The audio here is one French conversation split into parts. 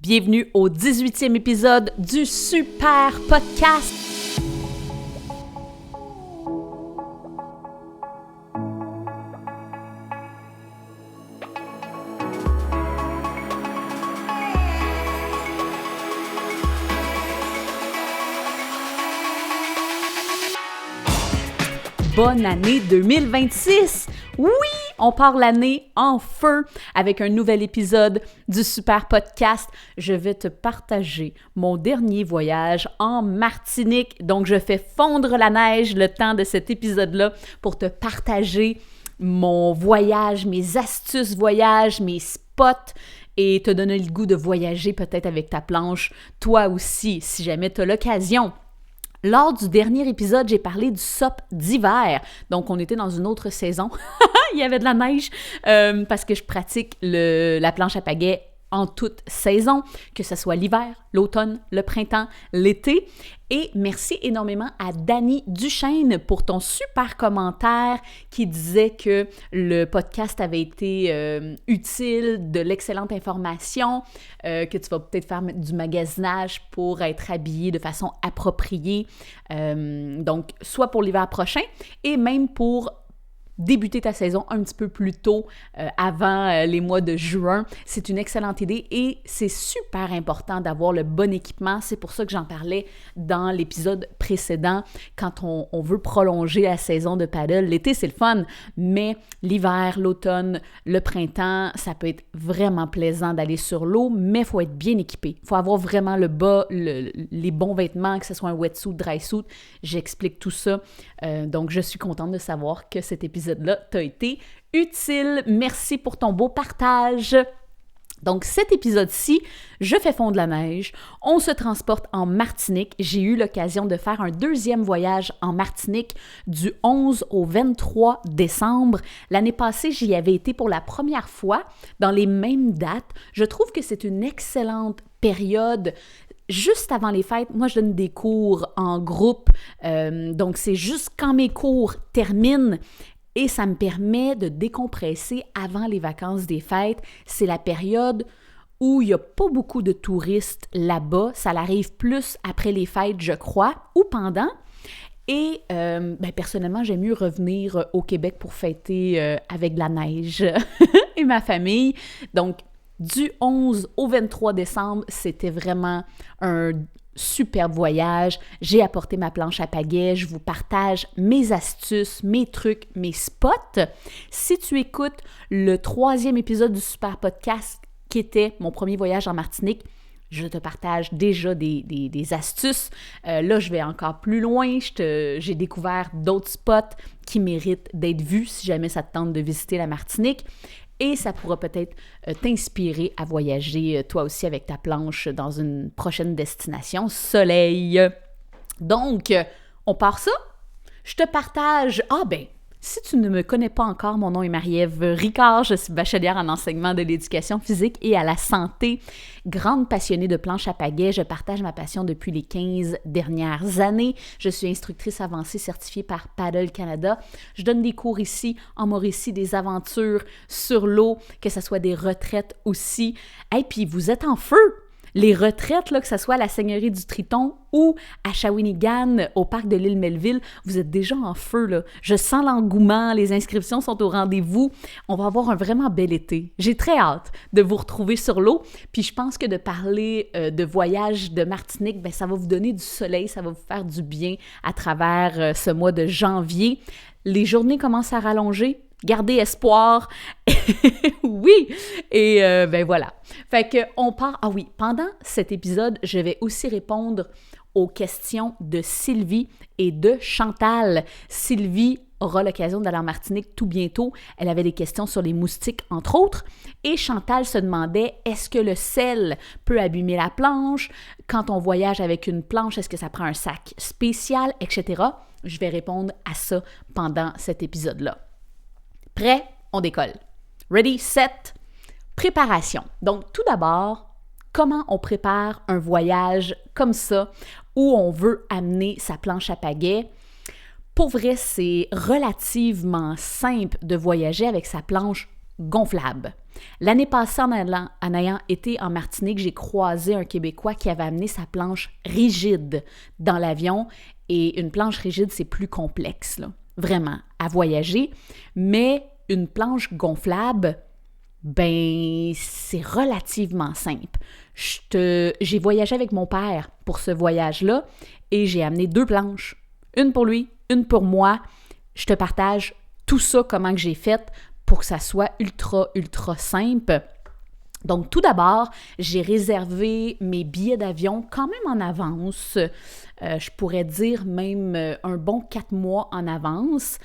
Bienvenue au 18e épisode du Super Podcast. Bonne année 2026! Oui, on part l'année en feu avec un nouvel épisode du Super Podcast. Je vais te partager mon dernier voyage en Martinique. Donc, je fais fondre la neige le temps de cet épisode-là pour te partager mon voyage, mes astuces voyage, mes spots et te donner le goût de voyager peut-être avec ta planche, toi aussi, si jamais tu as l'occasion. Lors du dernier épisode, j'ai parlé du SUP d'hiver. Donc, on était dans une autre saison. Il y avait de la neige parce que je pratique la planche à pagaie en toute saison, que ce soit l'hiver, l'automne, le printemps, l'été. Et merci énormément à Dani Duchesne pour ton super commentaire qui disait que le podcast avait été utile, de l'excellente information, que tu vas peut-être faire du magasinage pour être habillé de façon appropriée. Donc, soit pour l'hiver prochain et même pour débuter ta saison un petit peu plus tôt, avant les mois de juin. C'est une excellente idée et c'est super important d'avoir le bon équipement. C'est pour ça que j'en parlais dans l'épisode précédent. Quand on veut prolonger la saison de paddle, l'été c'est le fun, mais l'hiver, l'automne, le printemps, ça peut être vraiment plaisant d'aller sur l'eau, mais il faut être bien équipé. Il faut avoir vraiment les bons vêtements, que ce soit un wetsuit, dry suit. J'explique tout ça. Donc, je suis contente de savoir que cet épisode-là t'a été utile. Merci pour ton beau partage. Donc, cet épisode-ci, je fais fondre la neige, on se transporte en Martinique. J'ai eu l'occasion de faire un deuxième voyage en Martinique du 11 au 23 décembre. L'année passée, j'y avais été pour la première fois dans les mêmes dates. Je trouve que c'est une excellente période. Juste avant les fêtes, moi, je donne des cours en groupe. Donc, c'est juste quand mes cours terminent et ça me permet de décompresser avant les vacances des fêtes. C'est la période où il n'y a pas beaucoup de touristes là-bas. Ça arrive plus après les fêtes, je crois, ou pendant. Et personnellement, j'aime mieux revenir au Québec pour fêter avec de la neige et ma famille. Donc, du 11 au 23 décembre, c'était vraiment un superbe voyage. J'ai apporté ma planche à pagaie. Je vous partage mes astuces, mes trucs, mes spots. Si tu écoutes le 3e épisode du Super Podcast, qui était mon premier voyage en Martinique, je te partage déjà des astuces. Là, je vais encore plus loin. J'ai découvert d'autres spots qui méritent d'être vus si jamais ça te tente de visiter la Martinique. Et ça pourra peut-être t'inspirer à voyager toi aussi avec ta planche dans une prochaine destination soleil. Donc, on part ça? Je te partage... si tu ne me connais pas encore, mon nom est Marie-Ève Ricard, je suis bachelière en enseignement de l'éducation physique et à la santé. Grande passionnée de planche à pagaie, je partage ma passion depuis les 15 dernières années. Je suis instructrice avancée certifiée par Paddle Canada. Je donne des cours ici en Mauricie, des aventures sur l'eau, que ce soit des retraites aussi. Et puis vous êtes en feu! Les retraites, là, que ce soit à la Seigneurie du Triton ou à Shawinigan, au parc de l'île Melville, vous êtes déjà en feu, là. Je sens l'engouement, les inscriptions sont au rendez-vous. On va avoir un vraiment bel été. J'ai très hâte de vous retrouver sur l'eau. Puis je pense que de parler de voyage de Martinique, ça va vous donner du soleil, ça va vous faire du bien à travers ce mois de janvier. Les journées commencent à rallonger. Gardez espoir. Oui! Et voilà. Fait que on part... Ah oui, pendant cet épisode, je vais aussi répondre aux questions de Sylvie et de Chantal. Sylvie aura l'occasion d'aller en Martinique tout bientôt. Elle avait des questions sur les moustiques, entre autres. Et Chantal se demandait, est-ce que le sel peut abîmer la planche? Quand on voyage avec une planche, est-ce que ça prend un sac spécial, etc.? Je vais répondre à ça pendant cet épisode-là. Prêt? On décolle. Ready, set, préparation. Donc, tout d'abord, comment on prépare un voyage comme ça où on veut amener sa planche à pagaie? Pour vrai, c'est relativement simple de voyager avec sa planche gonflable. L'année passée, en ayant été en Martinique, j'ai croisé un Québécois qui avait amené sa planche rigide dans l'avion. Et une planche rigide, c'est plus complexe, là, vraiment, à voyager. Mais une planche gonflable, ben, c'est relativement simple. J'ai voyagé avec mon père pour ce voyage-là et j'ai amené 2 planches. Une pour lui, une pour moi. Je te partage tout ça, comment que j'ai fait pour que ça soit ultra, ultra simple. Donc, tout d'abord, j'ai réservé mes billets d'avion quand même en avance. Je pourrais dire même un bon 4 mois en avance.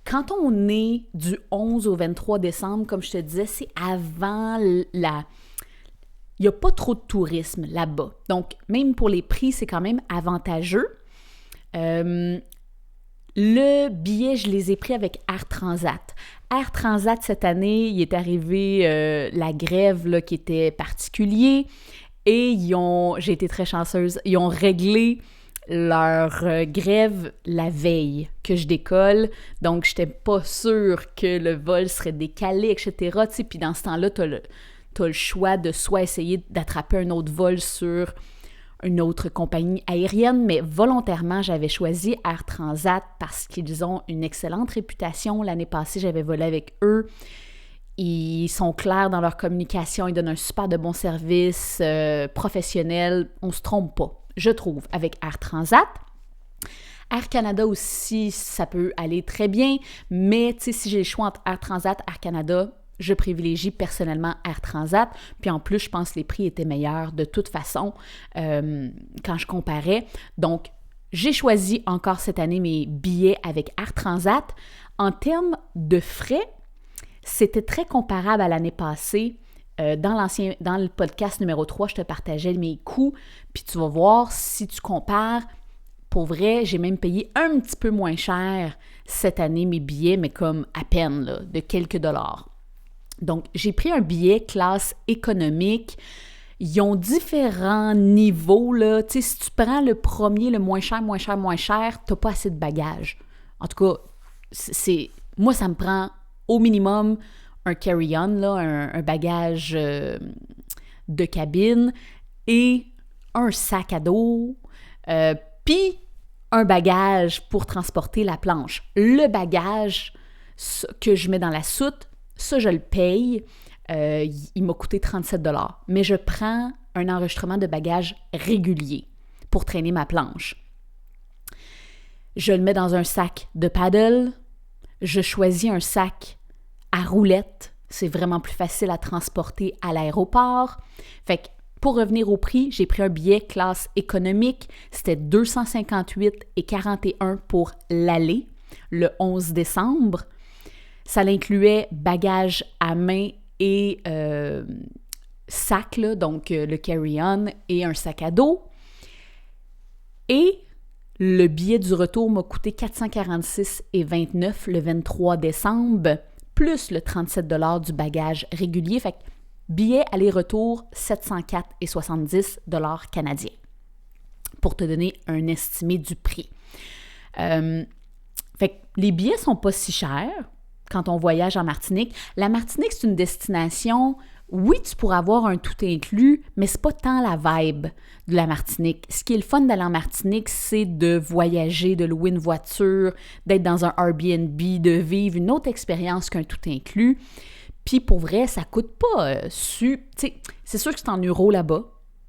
Quand on est du 11 au 23 décembre, comme je te disais, c'est avant la... Il n'y a pas trop de tourisme là-bas. Donc, même pour les prix, c'est quand même avantageux. Le billet, je les ai pris avec Air Transat. Air Transat, cette année, il est arrivé la grève là, qui était particulière et j'ai été très chanceuse, ils ont réglé leur grève la veille que je décolle. Donc, je n'étais pas sûre que le vol serait décalé, etc. Puis dans ce temps-là, tu as le choix de soit essayer d'attraper un autre vol sur une autre compagnie aérienne, mais volontairement, j'avais choisi Air Transat parce qu'ils ont une excellente réputation. L'année passée, j'avais volé avec eux. Ils sont clairs dans leur communication, ils donnent un super de bon service professionnel. On ne se trompe pas, je trouve, avec Air Transat. Air Canada aussi, ça peut aller très bien, mais si j'ai le choix entre Air Transat et Air Canada, je privilégie personnellement Air Transat. Puis en plus, je pense que les prix étaient meilleurs de toute façon quand je comparais. Donc, j'ai choisi encore cette année mes billets avec Air Transat. En termes de frais, c'était très comparable à l'année passée. Dans le podcast numéro 3, je te partageais mes coûts. Puis tu vas voir, si tu compares, pour vrai, j'ai même payé un petit peu moins cher cette année mes billets, mais comme à peine, là, de quelques dollars. Donc, j'ai pris un billet classe économique. Ils ont différents niveaux, là. Tu sais, si tu prends le premier, le moins cher, t'as pas assez de bagages. En tout cas, moi, ça me prend au minimum un carry-on, là, un bagage de cabine et un sac à dos, puis un bagage pour transporter la planche. Le bagage que je mets dans la soute, ça, je le paye. Il m'a coûté 37 $. Mais je prends un enregistrement de bagages régulier pour traîner ma planche. Je le mets dans un sac de paddle. Je choisis un sac à roulettes. C'est vraiment plus facile à transporter à l'aéroport. Fait que pour revenir au prix, j'ai pris un billet classe économique. C'était 258,41 pour l'aller, le 11 décembre. Ça l'incluait bagages à main et sac, là, donc le carry-on et un sac à dos. Et le billet du retour m'a coûté 446,29 le 23 décembre, plus le 37 $ du bagage régulier. Fait que billet aller-retour, 704,70 $ canadiens, pour te donner un estimé du prix. Fait que les billets sont pas si chers quand on voyage en Martinique. La Martinique, c'est une destination, oui, tu pourras avoir un tout inclus, mais c'est pas tant la vibe de la Martinique. Ce qui est le fun d'aller en Martinique, c'est de voyager, de louer une voiture, d'être dans un Airbnb, de vivre une autre expérience qu'un tout inclus. Puis pour vrai, ça coûte pas c'est sûr que c'est en euros là-bas,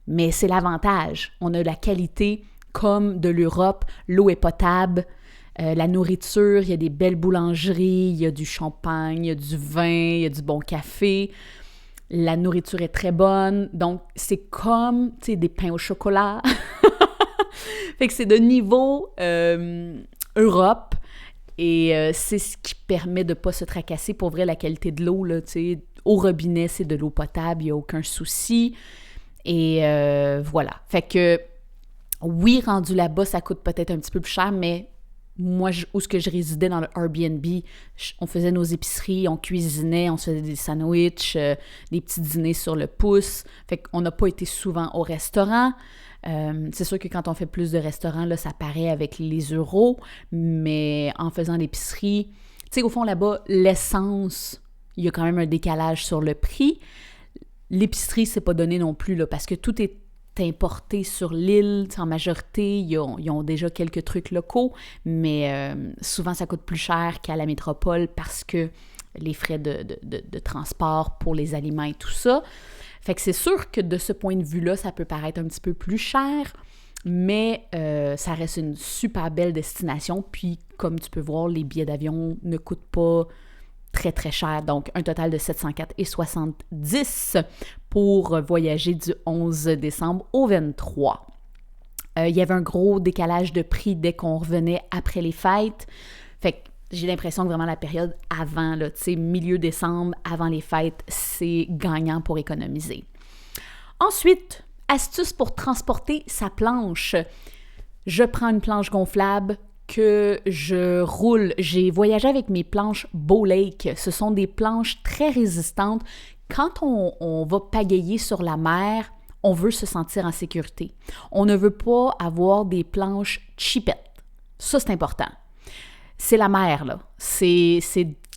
mais c'est l'avantage. On a la qualité comme de l'Europe, l'eau est potable, la nourriture, il y a des belles boulangeries, il y a du champagne, il y a du vin, il y a du bon café. La nourriture est très bonne, donc c'est comme, des pains au chocolat. Fait que c'est de niveau Europe, et c'est ce qui permet de ne pas se tracasser. Pour vrai, la qualité de l'eau, là, au robinet, c'est de l'eau potable, il n'y a aucun souci. Et voilà. Fait que, oui, rendu là-bas, ça coûte peut-être un petit peu plus cher, mais moi, où est-ce que je résidais dans le Airbnb, on faisait nos épiceries, on cuisinait, on se faisait des sandwichs, des petits dîners sur le pouce. Fait qu'on n'a pas été souvent au restaurant. C'est sûr que quand on fait plus de restaurants, là, ça paraît avec les euros, mais en faisant l'épicerie, au fond, là-bas, l'essence, il y a quand même un décalage sur le prix. L'épicerie, c'est pas donné non plus, là, parce que tout est importé sur l'île. En majorité, ils ont déjà quelques trucs locaux, mais souvent, ça coûte plus cher qu'à la métropole parce que les frais de transport pour les aliments et tout ça. Fait que c'est sûr que de ce point de vue-là, ça peut paraître un petit peu plus cher, mais ça reste une super belle destination. Puis, comme tu peux voir, les billets d'avion ne coûtent pas très, très cher. Donc, un total de 704,70 pour voyager du 11 décembre au 23. Il y avait un gros décalage de prix dès qu'on revenait après les fêtes. Fait que j'ai l'impression que vraiment la période avant, là, tu sais, milieu décembre, avant les fêtes, c'est gagnant pour économiser. Ensuite, astuce pour transporter sa planche. Je prends une planche gonflable que je roule. J'ai voyagé avec mes planches Bow Lake. Ce sont des planches très résistantes. Quand on va pagayer sur la mer, on veut se sentir en sécurité. On ne veut pas avoir des planches cheapettes. Ça, c'est important. C'est la mer, là. C'est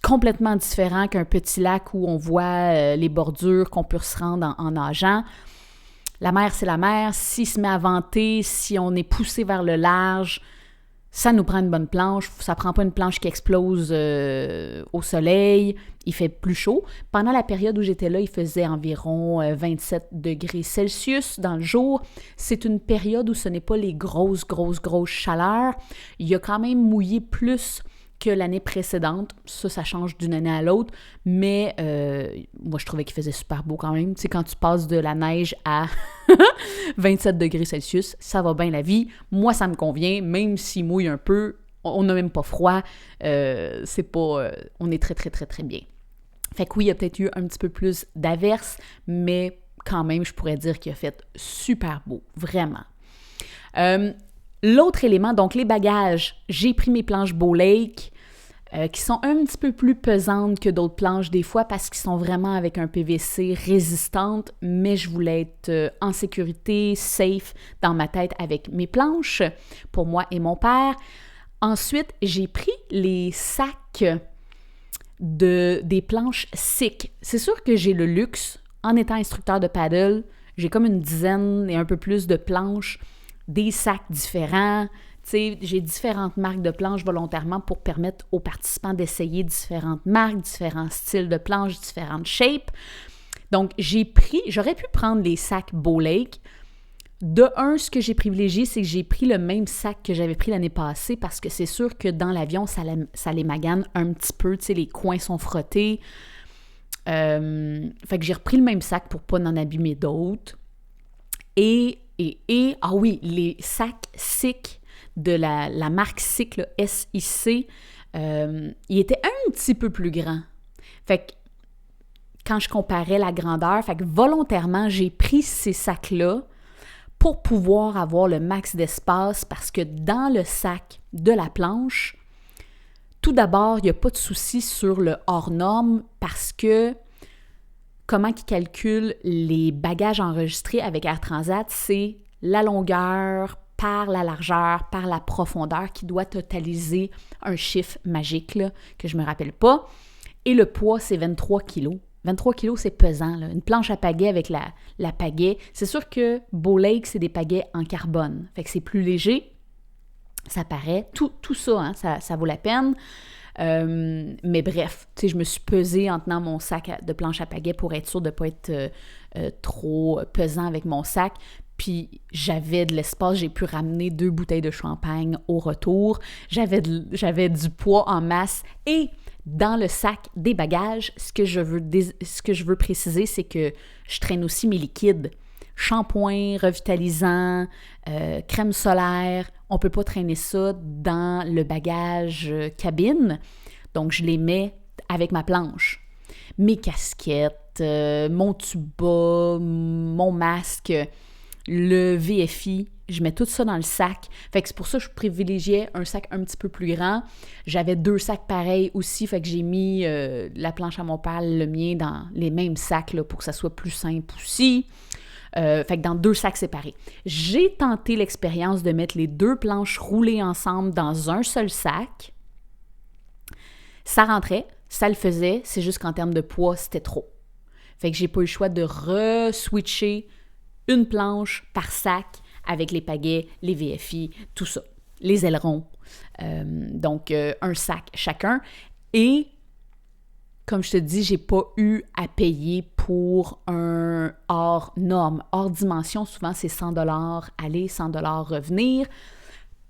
complètement différent qu'un petit lac où on voit les bordures, qu'on peut se rendre en nageant. La mer, c'est la mer. S'il se met à venter, si on est poussé vers le large, ça nous prend une bonne planche. Ça ne prend pas une planche qui explose au soleil. Il fait plus chaud. Pendant la période où j'étais là, il faisait environ 27 degrés Celsius dans le jour. C'est une période où ce n'est pas les grosses chaleurs. Il a quand même mouillé plus que l'année précédente. Ça change d'une année à l'autre. Mais moi, je trouvais qu'il faisait super beau quand même. Tu sais, quand tu passes de la neige à 27 degrés Celsius, ça va bien la vie. Moi, ça me convient, même s'il mouille un peu. On n'a même pas froid. On est très, très, très, très bien. Fait que oui, il y a peut-être eu un petit peu plus d'averses, mais quand même, je pourrais dire qu'il a fait super beau, vraiment. L'autre élément, donc les bagages. J'ai pris mes planches Bow Lake, qui sont un petit peu plus pesantes que d'autres planches des fois parce qu'ils sont vraiment avec un PVC résistante, mais je voulais être en sécurité, safe dans ma tête avec mes planches pour moi et mon père. Ensuite, j'ai pris les sacs des planches SICK. C'est sûr que j'ai le luxe, en étant instructeur de paddle, j'ai comme une dizaine et un peu plus de planches, des sacs différents. Tu sais, j'ai différentes marques de planches volontairement pour permettre aux participants d'essayer différentes marques, différents styles de planches, différentes shapes. Donc, j'aurais pu prendre les sacs Bow Lake. De un, ce que j'ai privilégié, c'est que j'ai pris le même sac que j'avais pris l'année passée parce que c'est sûr que dans l'avion, ça les magane un petit peu. Tu sais, les coins sont frottés. Fait que j'ai repris le même sac pour pas en abîmer d'autres. Et les sacs SICK de la marque SICK, le SIC, il était un petit peu plus grand. Fait que quand je comparais la grandeur, fait que volontairement, j'ai pris ces sacs-là pour pouvoir avoir le max d'espace parce que dans le sac de la planche, tout d'abord, il n'y a pas de souci sur le hors-norme parce que comment ils calculent les bagages enregistrés avec Air Transat, c'est la longueur par la largeur, par la profondeur qui doit totaliser un chiffre magique là, que je ne me rappelle pas. Et le poids, c'est 23 kilos. 23 kilos, c'est pesant, là. Une planche à pagaie avec la pagaie. C'est sûr que Bow Lake, c'est des pagaies en carbone. Fait que c'est plus léger. Ça paraît. Tout ça, hein, ça vaut la peine. Mais bref, tu sais, je me suis pesée en tenant mon sac de planche à pagaie pour être sûre de ne pas être trop pesant avec mon sac. Puis j'avais de l'espace, j'ai pu ramener 2 bouteilles de champagne au retour. J'avais du poids en masse et dans le sac des bagages, ce que je veux préciser, c'est que je traîne aussi mes liquides. Shampoing, revitalisant, crème solaire. On ne peut pas traîner ça dans le bagage cabine. Donc, je les mets avec ma planche. Mes casquettes, mon tuba, mon masque, le VFI, je mets tout ça dans le sac. Fait que c'est pour ça que je privilégiais un sac un petit peu plus grand. J'avais 2 sacs pareils aussi, fait que j'ai mis la planche à mon père, le mien, dans les mêmes sacs là, pour que ça soit plus simple aussi. Fait que dans 2 sacs séparés. J'ai tenté l'expérience de mettre les 2 planches roulées ensemble dans un seul sac. Ça rentrait, Ça le faisait, c'est juste qu'en termes de poids, c'était trop. Fait que j'ai pas eu le choix de re-switcher une planche par sac avec les pagaies, les VFI, tout ça, les ailerons. Donc, un sac chacun. Et, comme je te dis, j'ai pas eu à payer pour un hors norme. Hors dimension, souvent, c'est 100 $ aller, 100 $ revenir.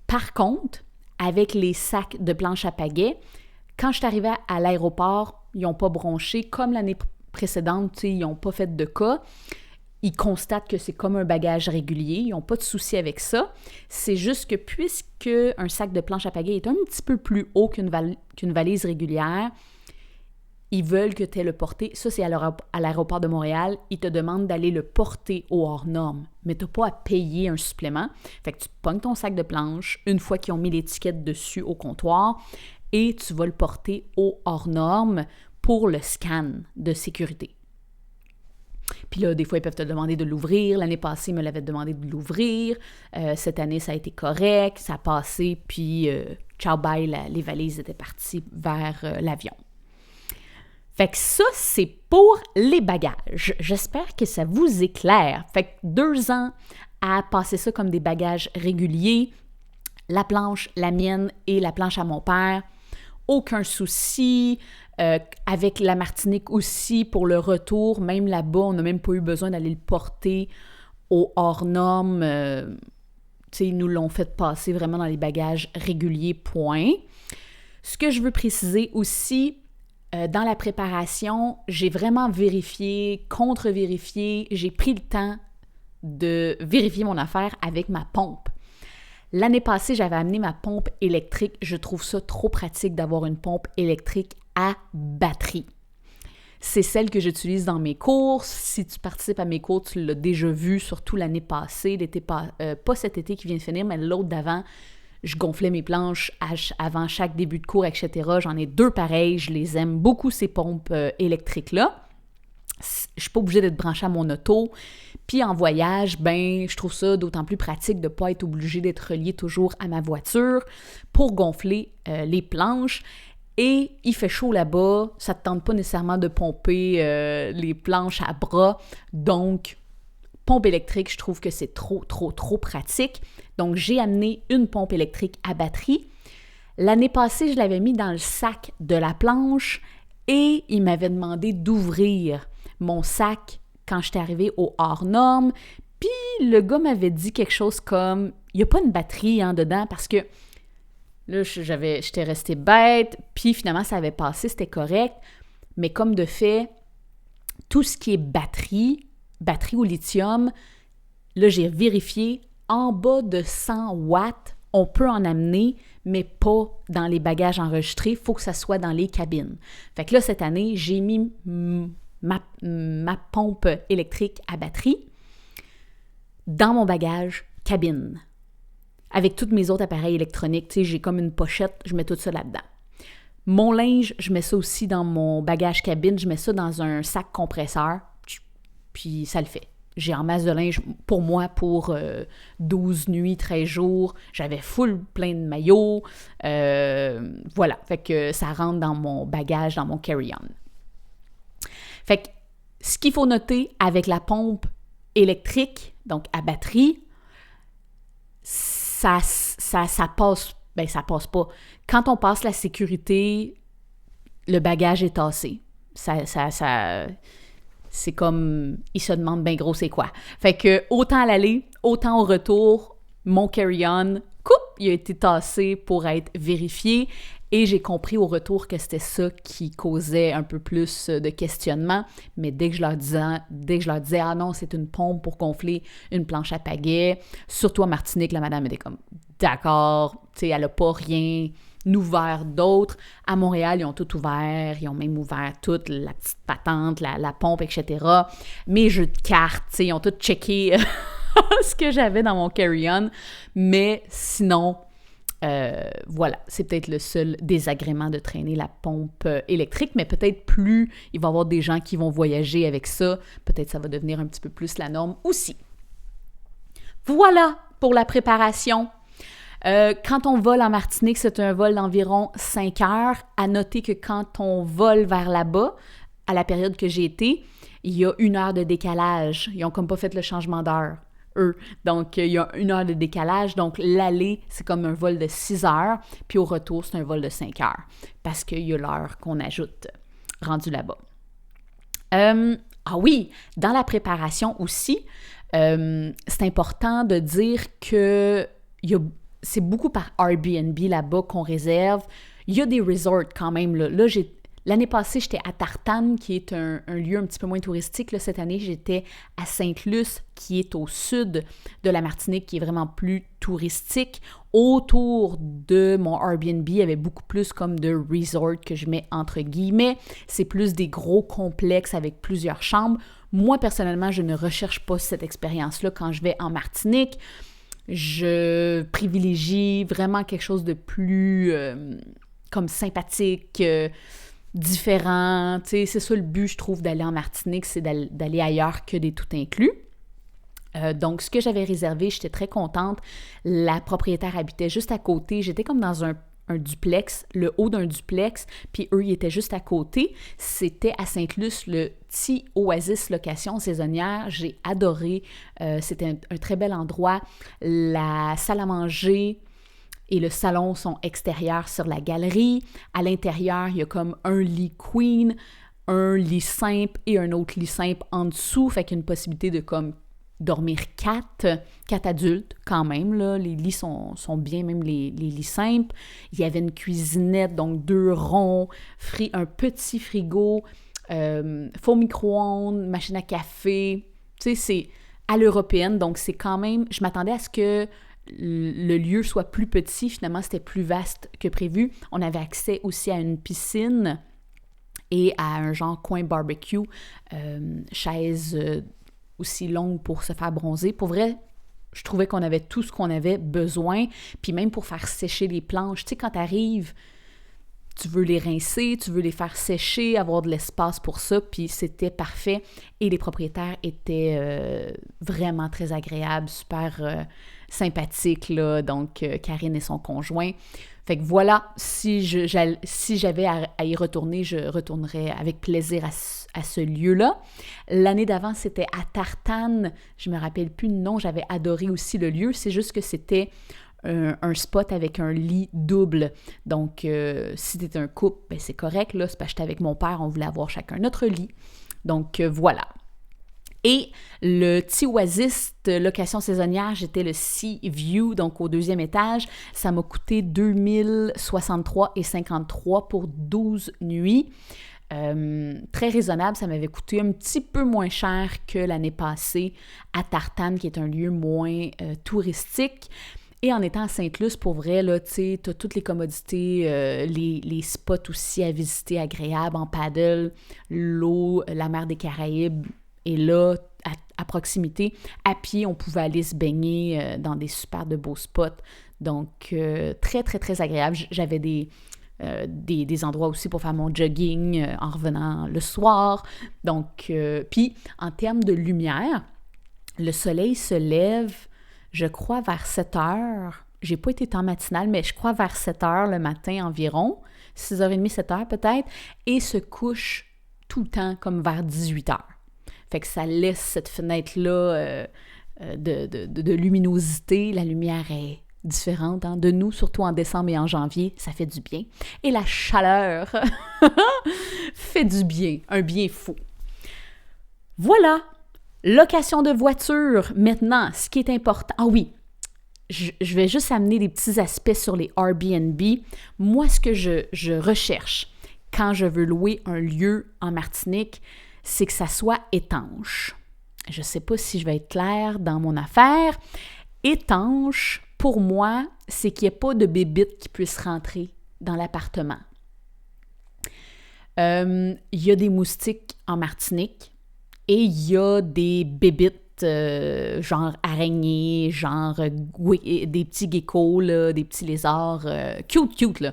Par contre, avec les sacs de planche à pagaies, quand je suis arrivée à l'aéroport, ils n'ont pas bronché. Comme l'année précédente, ils n'ont pas fait de cas. Ils constatent que c'est comme un bagage régulier. Ils n'ont pas de souci avec ça. C'est juste que puisque un sac de planche à pagaie est un petit peu plus haut qu'une valise régulière, ils veulent que tu aies le porté. Ça, c'est à l'aéroport de Montréal. Ils te demandent d'aller le porter au hors norme. Mais tu n'as pas à payer un supplément. Fait que tu pognes ton sac de planche une fois qu'ils ont mis l'étiquette dessus au comptoir et tu vas le porter au hors norme pour le scan de sécurité. Puis là, des fois, ils peuvent te demander de l'ouvrir. L'année passée, ils me l'avaient demandé de l'ouvrir. Cette année, ça a été correct. Ça a passé, puis ciao, bye, les valises étaient parties vers l'avion. Fait que ça, c'est pour les bagages. J'espère que ça vous éclaire. Fait que 2 ans à passer ça comme des bagages réguliers. La planche, la mienne et la planche à mon père. Aucun souci. Avec la Martinique aussi, pour le retour, même là-bas, on n'a même pas eu besoin d'aller le porter au hors norme. Ils nous l'ont fait passer vraiment dans les bagages réguliers, point. Ce que je veux préciser aussi, dans la préparation, j'ai vraiment vérifié, contre-vérifié, j'ai pris le temps de vérifier mon affaire avec ma pompe. L'année passée, j'avais amené ma pompe électrique. Je trouve ça trop pratique d'avoir une pompe électrique à batterie. C'est celle que j'utilise dans mes courses. Si tu participes à mes cours, tu l'as déjà vu, surtout l'année passée, pas cet été qui vient de finir, mais l'autre d'avant. Je gonflais mes planches avant chaque début de cours, etc. J'en ai 2 pareilles. Je les aime beaucoup, ces pompes électriques-là. Je ne suis pas obligée d'être branchée à mon auto. Puis en voyage, je trouve ça d'autant plus pratique de ne pas être obligée d'être reliée toujours à ma voiture pour gonfler les planches. Et il fait chaud là-bas, ça ne te tente pas nécessairement de pomper les planches à bras. Donc, pompe électrique, je trouve que c'est trop pratique. Donc, j'ai amené une pompe électrique à batterie. L'année passée, je l'avais mis dans le sac de la planche et il m'avait demandé d'ouvrir mon sac quand j'étais arrivée au hors norme. Puis, le gars m'avait dit quelque chose comme « Il n'y a pas une batterie dedans parce que… » Là, j'étais restée bête, puis finalement, ça avait passé, c'était correct. Mais comme de fait, tout ce qui est batterie au lithium, là, j'ai vérifié, en bas de 100 watts, on peut en amener, mais pas dans les bagages enregistrés. Il faut que ça soit dans les cabines. Fait que là, cette année, j'ai mis ma pompe électrique à batterie dans mon bagage cabine. Avec tous mes autres appareils électroniques, j'ai comme une pochette, je mets tout ça là-dedans. Mon linge, je mets ça aussi dans mon bagage cabine, je mets ça dans un sac compresseur, puis ça le fait. J'ai en masse de linge pour moi pour 12 nuits, 13 jours. J'avais full plein de maillots. Voilà, fait que ça rentre dans mon bagage, dans mon carry-on. Fait que ce qu'il faut noter avec la pompe électrique, donc à batterie, ça passe, ça passe pas. Quand on passe la sécurité, le bagage est tassé. C'est comme, ils se demandent bien gros c'est quoi. Fait que autant à l'aller, autant au retour, mon carry-on, il a été tassé pour être vérifié et j'ai compris au retour que c'était ça qui causait un peu plus de questionnement. Mais dès que je leur disais, ah non, c'est une pompe pour gonfler une planche à pagaie, surtout à Martinique, la madame était comme, d'accord, tu sais, elle n'a pas rien ouvert d'autre. À Montréal, ils ont tout ouvert, ils ont même ouvert toute la petite patente, la pompe, etc. Mes jeux de cartes, ils ont tout checké ce que j'avais dans mon carry-on, mais sinon, voilà, c'est peut-être le seul désagrément de traîner la pompe électrique, mais peut-être plus il va y avoir des gens qui vont voyager avec ça, peut-être ça va devenir un petit peu plus la norme aussi. Voilà pour la préparation. Quand on vole en Martinique, c'est un vol d'environ 5 heures. À noter que quand on vole vers là-bas, à la période que j'ai été, il y a 1 heure de décalage. Ils n'ont comme pas fait le changement d'heure, eux. Donc, il y a 1 heure de décalage. Donc, l'aller, c'est comme un vol de 6 heures. Puis au retour, c'est un vol de 5 heures. Parce qu'il y a l'heure qu'on ajoute rendu là-bas. Ah oui, dans la préparation aussi, c'est important de dire que c'est beaucoup par Airbnb là-bas qu'on réserve. Il y a des resorts quand même. L'année passée, j'étais à Tartane, qui est un lieu un petit peu moins touristique. Là, cette année, j'étais à Sainte-Luce, qui est au sud de la Martinique, qui est vraiment plus touristique. Autour de mon Airbnb, il y avait beaucoup plus comme de resort que je mets entre guillemets. C'est plus des gros complexes avec plusieurs chambres. Moi, personnellement, je ne recherche pas cette expérience-là quand je vais en Martinique. Je privilégie vraiment quelque chose de plus comme sympathique, différent. Tu sais, c'est ça le but, je trouve, d'aller en Martinique, c'est d'aller ailleurs que des tout inclus. Donc, ce que j'avais réservé, j'étais très contente. La propriétaire habitait juste à côté. J'étais comme dans un duplex, le haut d'un duplex, puis eux, ils étaient juste à côté. C'était à Sainte-Luce, le petit Oasis location saisonnière. J'ai adoré. C'était un très bel endroit. La salle à manger et le salon sont extérieurs sur la galerie. À l'intérieur, il y a comme un lit queen, un lit simple et un autre lit simple en dessous. Fait qu'il y a une possibilité de comme dormir 4 adultes quand même, là. Les lits sont bien, même les lits simples. Il y avait une cuisinette, donc 2 ronds, un petit frigo, faux micro-ondes, machine à café. Tu sais, c'est à l'européenne, donc c'est quand même... Je m'attendais à ce que le lieu soit plus petit. Finalement, c'était plus vaste que prévu. On avait accès aussi à une piscine et à un genre coin barbecue, chaise... aussi longue pour se faire bronzer. Pour vrai, je trouvais qu'on avait tout ce qu'on avait besoin. Puis même pour faire sécher les planches, tu sais, quand tu arrives, tu veux les rincer, tu veux les faire sécher, avoir de l'espace pour ça, puis c'était parfait. Et les propriétaires étaient vraiment très agréables, super sympathiques, là. Donc, Karine et son conjoint. Fait que voilà, si j'avais à y retourner, je retournerais avec plaisir à ce lieu-là. L'année d'avant, c'était à Tartane. Je me rappelle plus le nom. J'avais adoré aussi le lieu. C'est juste que c'était un spot avec un lit double. Donc, si t'es un couple, ben c'est correct. Là, c'est parce que j'étais avec mon père. On voulait avoir chacun notre lit. Donc, voilà. Et le petit Oasis de location saisonnière, j'étais le Sea View, donc au 2e étage. Ça m'a coûté 2063,53 pour 12 nuits. Très raisonnable, ça m'avait coûté un petit peu moins cher que l'année passée à Tartane, qui est un lieu moins touristique. Et en étant à Sainte-Luce, pour vrai, là, tu sais, t'as toutes les commodités, les spots aussi à visiter agréables en paddle, l'eau, la mer des Caraïbes. Et là, à proximité, à pied, on pouvait aller se baigner dans des super de beaux spots. Donc, très, très, très agréable. J'avais des endroits aussi pour faire mon jogging en revenant le soir. Donc, puis, en termes de lumière, le soleil se lève, je crois, vers 7 heures. J'ai pas été temps matinal, mais je crois vers 7 heures le matin environ, 6h30, 7 heures peut-être, et se couche tout le temps comme vers 18 heures. Fait que ça laisse cette fenêtre-là de luminosité. La lumière est différente de nous, surtout en décembre et en janvier. Ça fait du bien. Et la chaleur fait du bien, un bien fou. Voilà, location de voiture. Maintenant, ce qui est important... Ah oui, je vais juste amener des petits aspects sur les Airbnb. Moi, ce que je recherche quand je veux louer un lieu en Martinique, c'est que ça soit étanche. Je ne sais pas si je vais être claire dans mon affaire. Étanche, pour moi, c'est qu'il n'y ait pas de bébites qui puissent rentrer dans l'appartement. Il y a des moustiques en Martinique et il y a des bébites genre araignées, genre des petits geckos, là, des petits lézards cute, là.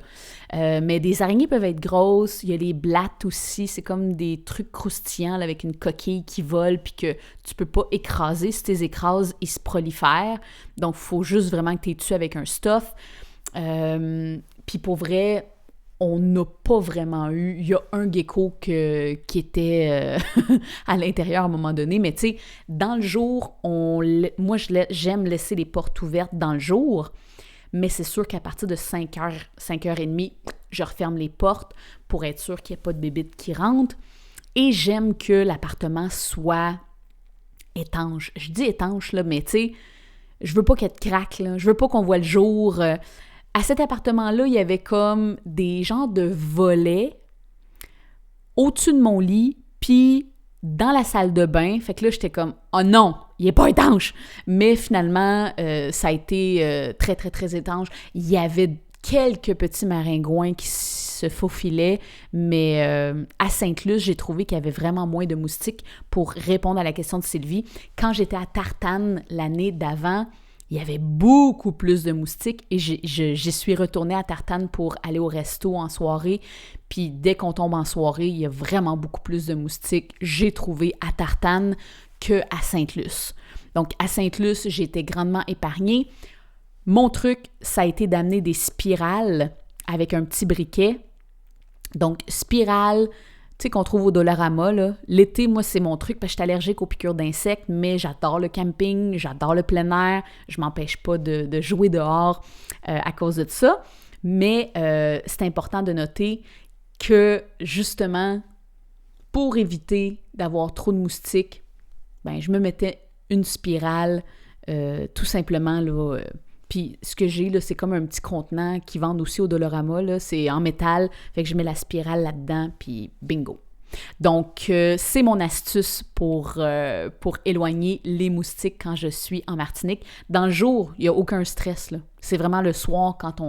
Mais des araignées peuvent être grosses. Il y a les blattes aussi. C'est comme des trucs croustillants là, avec une coquille qui vole puis que tu peux pas écraser. Si tu les écrases, ils se prolifèrent. Donc, il faut juste vraiment que tu les tues avec un stuff. Puis pour vrai, on n'a pas vraiment eu... Il y a un gecko qui était à l'intérieur à un moment donné, mais tu sais, dans le jour, moi, j'aime laisser les portes ouvertes dans le jour, mais c'est sûr qu'à partir de 5h, 5h30, je referme les portes pour être sûr qu'il n'y ait pas de bébites qui rentrent. Et j'aime que l'appartement soit étanche. Je dis étanche, là, mais tu sais, je veux pas qu'elle craque, là. Je veux pas qu'on voit le jour. À cet appartement-là, il y avait comme des genres de volets au-dessus de mon lit, puis dans la salle de bain. Fait que là, j'étais comme « Oh non, il est pas étanche! » Mais finalement, ça a été très, très, très étanche. Il y avait quelques petits maringouins qui se faufilaient, mais à Sainte-Luce, j'ai trouvé qu'il y avait vraiment moins de moustiques. Pour répondre à la question de Sylvie, quand j'étais à Tartane l'année d'avant, il y avait beaucoup plus de moustiques et j'y suis retournée à Tartane pour aller au resto en soirée. Puis dès qu'on tombe en soirée, il y a vraiment beaucoup plus de moustiques. J'ai trouvé à Tartane qu'à Sainte-Luce. Donc à Sainte-Luce, j'ai été grandement épargnée. Mon truc, ça a été d'amener des spirales avec un petit briquet. Donc spirales, tu sais, qu'on trouve au Dollarama, là. L'été, moi, c'est mon truc parce que je suis allergique aux piqûres d'insectes, mais j'adore le camping, j'adore le plein air. Je m'empêche pas de jouer dehors à cause de ça. Mais c'est important de noter que, justement, pour éviter d'avoir trop de moustiques, ben je me mettais une spirale, tout simplement, là. Puis ce que j'ai, là, c'est comme un petit contenant qu'ils vendent aussi au Dollarama, là. C'est en métal, fait que je mets la spirale là-dedans, puis bingo. Donc, c'est mon astuce pour éloigner les moustiques quand je suis en Martinique. Dans le jour, il n'y a aucun stress, là. C'est vraiment le soir quand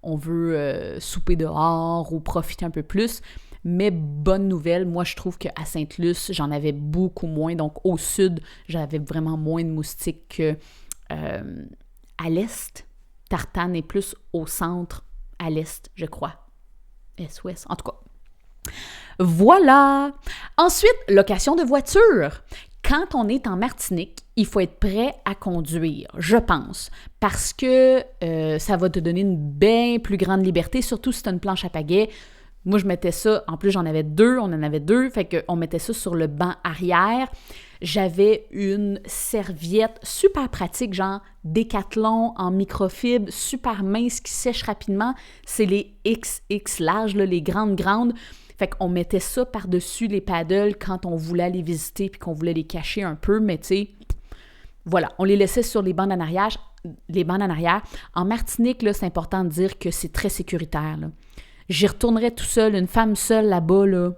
on veut souper dehors ou profiter un peu plus. Mais bonne nouvelle, moi je trouve qu'à Sainte-Luce, j'en avais beaucoup moins. Donc au sud, j'avais vraiment moins de moustiques que à l'est. Tartane est plus au centre, à l'est, je crois. Est-ouest, en tout cas. Voilà! Ensuite, location de voiture. Quand on est en Martinique, il faut être prêt à conduire, je pense, parce que ça va te donner une bien plus grande liberté, surtout si tu as une planche à pagaie. Moi, je mettais ça, en plus, on en avait deux, fait qu'on mettait ça sur le banc arrière. J'avais une serviette super pratique, genre Décathlon en microfibre, super mince, qui sèche rapidement. C'est les XX larges, là, les grandes. Fait qu'on mettait ça par-dessus les paddles quand on voulait aller visiter puis qu'on voulait les cacher un peu, mais tu sais, voilà, on les laissait sur les bandes en arrière. En Martinique, là, c'est important de dire que c'est très sécuritaire, là. J'y retournerais tout seul, une femme seule là-bas, là.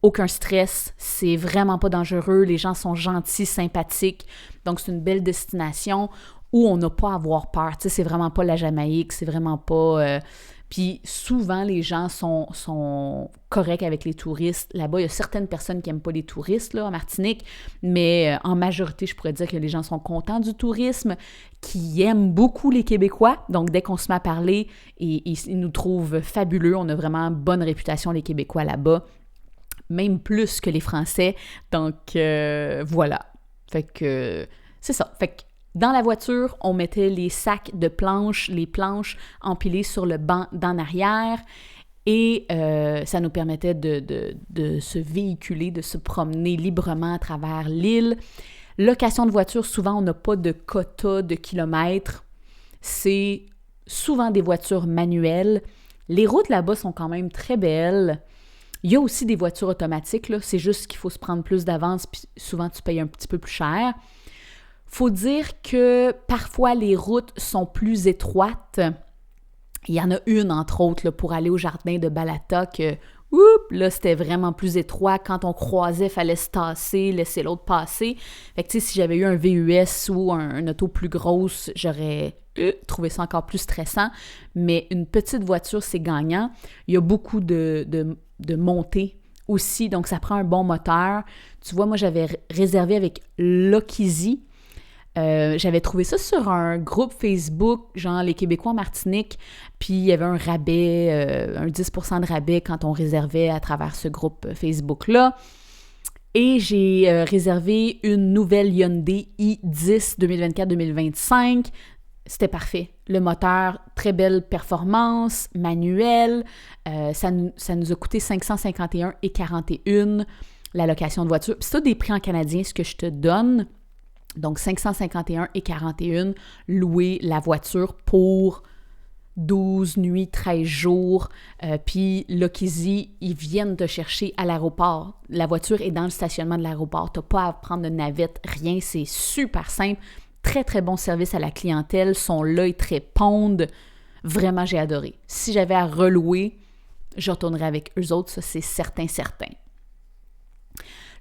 Aucun stress, c'est vraiment pas dangereux, les gens sont gentils, sympathiques, donc c'est une belle destination où on n'a pas à avoir peur, tu sais, c'est vraiment pas la Jamaïque, c'est vraiment pas... Puis souvent, les gens sont corrects avec les touristes. Là-bas, il y a certaines personnes qui n'aiment pas les touristes, là, en Martinique, mais en majorité, je pourrais dire que les gens sont contents du tourisme, qui aiment beaucoup les Québécois. Donc, dès qu'on se met à parler, ils nous trouvent fabuleux. On a vraiment bonne réputation, les Québécois, là-bas, même plus que les Français. Donc, voilà. Fait que c'est ça. Fait que dans la voiture, on mettait les sacs de planches, les planches empilées sur le banc d'en arrière et ça nous permettait de se véhiculer, de se promener librement à travers l'île. Location de voiture, souvent, on n'a pas de quota de kilomètres. C'est souvent des voitures manuelles. Les routes là-bas sont quand même très belles. Il y a aussi des voitures automatiques, là. C'est juste qu'il faut se prendre plus d'avance, puis souvent, tu payes un petit peu plus cher. Faut dire que parfois, les routes sont plus étroites. Il y en a une, entre autres, là, pour aller au jardin de Balata, que là, c'était vraiment plus étroit. Quand on croisait, il fallait se tasser, laisser l'autre passer. Fait que, tu sais, si j'avais eu un VUS ou un auto plus grosse, j'aurais trouvé ça encore plus stressant. Mais une petite voiture, c'est gagnant. Il y a beaucoup de montées aussi, donc ça prend un bon moteur. Tu vois, moi, j'avais réservé avec Lockheezy. J'avais trouvé ça sur un groupe Facebook, genre les Québécois en Martinique, puis il y avait un rabais, un 10% de rabais quand on réservait à travers ce groupe Facebook-là. Et j'ai réservé une nouvelle Hyundai i10 2024-2025. C'était parfait. Le moteur, très belle performance, manuel. Ça nous a coûté 551,41 la location de voiture. Puis c'est des prix en canadien, ce que je te donne. Donc, 551,41 louer la voiture pour 12 nuits, 13 jours. Puis Lockheezy, ils viennent te chercher à l'aéroport. La voiture est dans le stationnement de l'aéroport. Tu n'as pas à prendre de navette, rien. C'est super simple. Très, très bon service à la clientèle. Son l'œil très répondent. Vraiment, j'ai adoré. Si j'avais à relouer, je retournerais avec eux autres. Ça, c'est certain.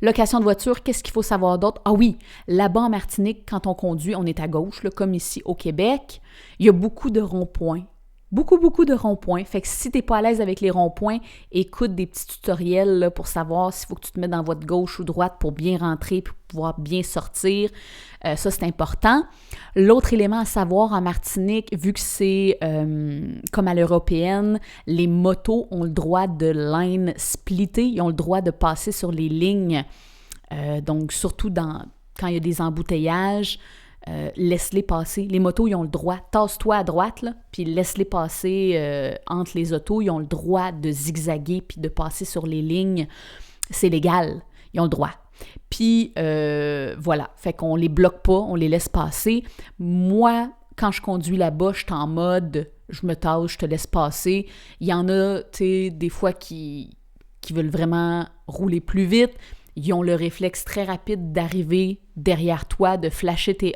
Location de voiture, qu'est-ce qu'il faut savoir d'autre? Ah oui, là-bas en Martinique, quand on conduit, on est à gauche, là, comme ici au Québec. Il y a beaucoup de ronds-points. Beaucoup de ronds-points. Fait que si t'es pas à l'aise avec les ronds-points, écoute des petits tutoriels là, pour savoir s'il faut que tu te mettes dans votre gauche ou droite pour bien rentrer et pour pouvoir bien sortir. Ça, c'est important. L'autre élément à savoir en Martinique, vu que c'est comme à l'européenne, les motos ont le droit de line splitter. Ils ont le droit de passer sur les lignes. Donc, surtout quand il y a des embouteillages, laisse-les passer. Les motos, ils ont le droit. Tasse-toi à droite, là, puis laisse-les passer entre les autos. Ils ont le droit de zigzaguer puis de passer sur les lignes. C'est légal. Ils ont le droit. Puis, voilà. Fait qu'on les bloque pas, on les laisse passer. Moi, quand je conduis là-bas, je suis en mode, je me tasse, je te laisse passer. Il y en a, tu sais, des fois qui veulent vraiment rouler plus vite. Ils ont le réflexe très rapide d'arriver derrière toi, de flasher les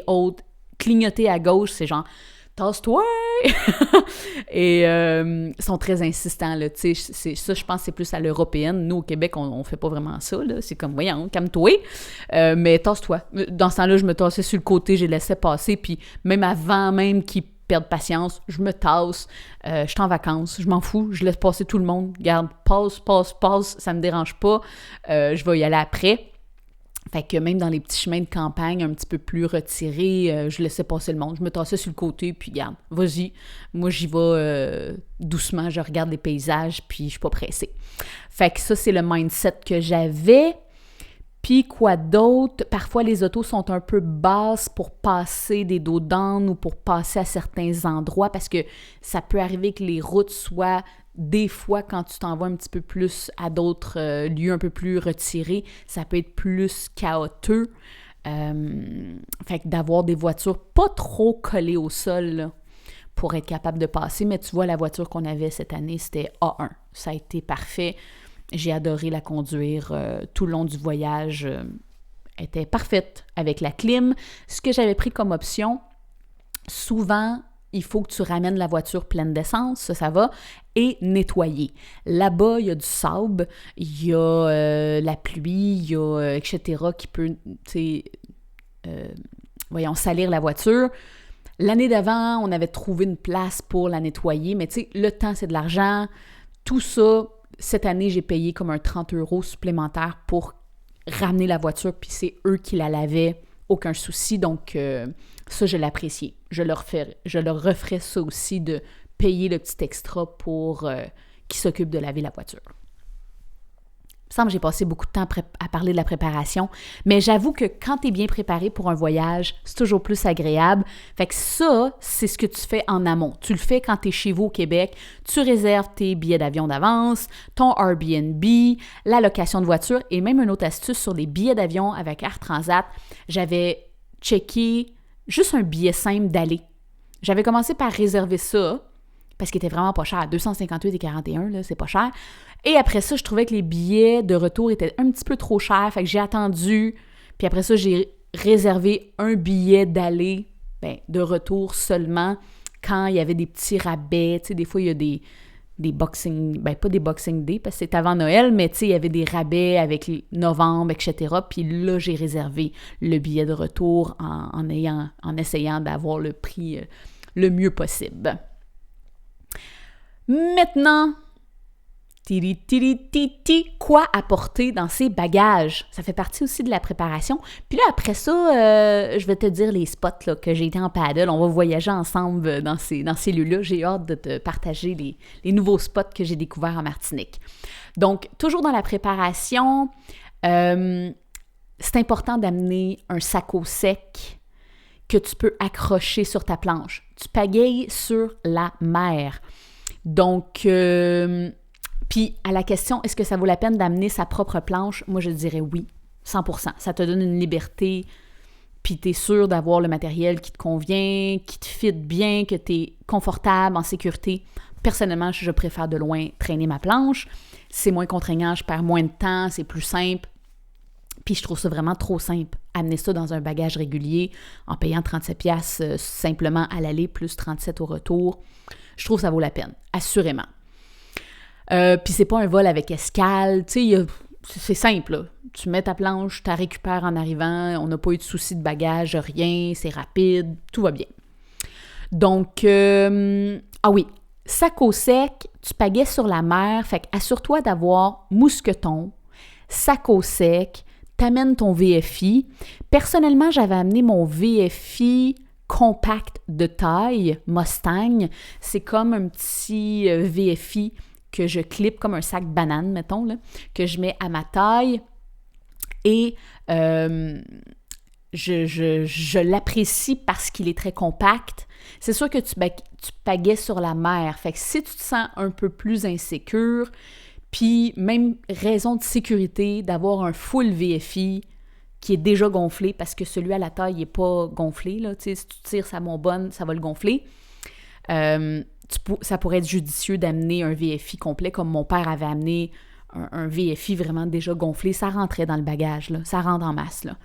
hautes, clignoter à gauche, c'est genre « tasse-toi! » Et ils sont très insistants, là, tu sais, ça, je pense que c'est plus à l'européenne. Nous, au Québec, on fait pas vraiment ça, là, c'est comme « voyons, calme-toi! » Mais tasse-toi. Dans ce temps-là, je me tassais sur le côté, je les laissais passer, puis même avant même qu'ils perdre patience, je me tasse, je suis en vacances, je m'en fous, je laisse passer tout le monde, regarde, passe, ça me dérange pas, je vais y aller après. Fait que même dans les petits chemins de campagne un petit peu plus retirés, je laissais passer le monde, je me tassais sur le côté, puis regarde, vas-y, moi j'y vais doucement, je regarde les paysages, puis je suis pas pressée. Fait que ça, c'est le mindset que j'avais. Puis quoi d'autre? Parfois, les autos sont un peu basses pour passer des dos d'âne ou pour passer à certains endroits parce que ça peut arriver que les routes soient, des fois, quand tu t'en vas un petit peu plus à d'autres lieux un peu plus retirés, ça peut être plus chaotique. Fait que d'avoir des voitures pas trop collées au sol là, pour être capable de passer. Mais tu vois, la voiture qu'on avait cette année, c'était A1. Ça a été parfait. J'ai adoré la conduire tout le long du voyage. Elle était parfaite avec la clim. Ce que j'avais pris comme option, souvent, il faut que tu ramènes la voiture pleine d'essence, ça va, et nettoyer. Là-bas, il y a du sable, il y a la pluie, il y a etc. qui peut, salir la voiture. L'année d'avant, on avait trouvé une place pour la nettoyer, mais tu sais, le temps, c'est de l'argent. Tout ça, cette année, j'ai payé comme un 30 € supplémentaire pour ramener la voiture, puis c'est eux qui la lavaient, aucun souci. Donc, ça, je l'apprécie. Je leur referai ça aussi, de payer le petit extra pour qu'ils s'occupent de laver la voiture. Il me semble que j'ai passé beaucoup de temps à parler de la préparation, mais j'avoue que quand tu es bien préparé pour un voyage, c'est toujours plus agréable. Fait que ça, c'est ce que tu fais en amont. Tu le fais quand tu es chez vous au Québec, tu réserves tes billets d'avion d'avance, ton Airbnb, la location de voiture et même une autre astuce sur les billets d'avion avec Air Transat. J'avais checké juste un billet simple d'aller. J'avais commencé par réserver ça parce qu'il était vraiment pas cher. 258,41 là, c'est pas cher. Et après ça, je trouvais que les billets de retour étaient un petit peu trop chers. Fait que j'ai attendu. Puis après ça, j'ai réservé un billet d'aller, de retour seulement, quand il y avait des petits rabais. Tu sais, des fois, il y a des Boxing... pas des Boxing Day, parce que c'est avant Noël, mais tu sais, il y avait des rabais avec novembre, etc. Puis là, j'ai réservé le billet de retour en essayant d'avoir le prix le mieux possible. Maintenant, Tiri, tiri, titi, quoi apporter dans ses bagages? Ça fait partie aussi de la préparation. Puis là, après ça, je vais te dire les spots là, que j'ai été en paddle. On va voyager ensemble dans ces lieux-là. J'ai hâte de te partager les nouveaux spots que j'ai découverts en Martinique. Donc, toujours dans la préparation, c'est important d'amener un sac au sec que tu peux accrocher sur ta planche. Tu pagayes sur la mer. Donc, puis à la question, est-ce que ça vaut la peine d'amener sa propre planche? Moi, je dirais oui, 100%. Ça te donne une liberté, puis tu es sûr d'avoir le matériel qui te convient, qui te fit bien, que tu es confortable, en sécurité. Personnellement, je préfère de loin traîner ma planche. C'est moins contraignant, je perds moins de temps, c'est plus simple. Puis je trouve ça vraiment trop simple. Amener ça dans un bagage régulier en payant 37$ simplement à l'aller, plus 37$ au retour. Je trouve que ça vaut la peine, assurément. Puis c'est pas un vol avec escale, tu sais, c'est simple, là. Tu mets ta planche, tu la récupères en arrivant, on n'a pas eu de souci de bagage, rien, c'est rapide, tout va bien. Donc, ah oui, sac au sec, tu pagaies sur la mer, fait qu'assure-toi d'avoir mousqueton, sac au sec, t'amènes ton VFI. Personnellement, j'avais amené mon VFI compact de taille, Mustang. C'est comme un petit VFI que je clippe comme un sac banane, mettons, là, que je mets à ma taille et je l'apprécie parce qu'il est très compact. C'est sûr que tu pagaies sur la mer, fait que si tu te sens un peu plus insécure, puis même raison de sécurité d'avoir un full VFI qui est déjà gonflé parce que celui à la taille n'est pas gonflé, là, tu sais, si tu tires sa bonbonne, ça va le gonfler. Ça pourrait être judicieux d'amener un VFI complet, comme mon père avait amené un VFI vraiment déjà gonflé. Ça rentrait dans le bagage, là, ça rentre en masse, là.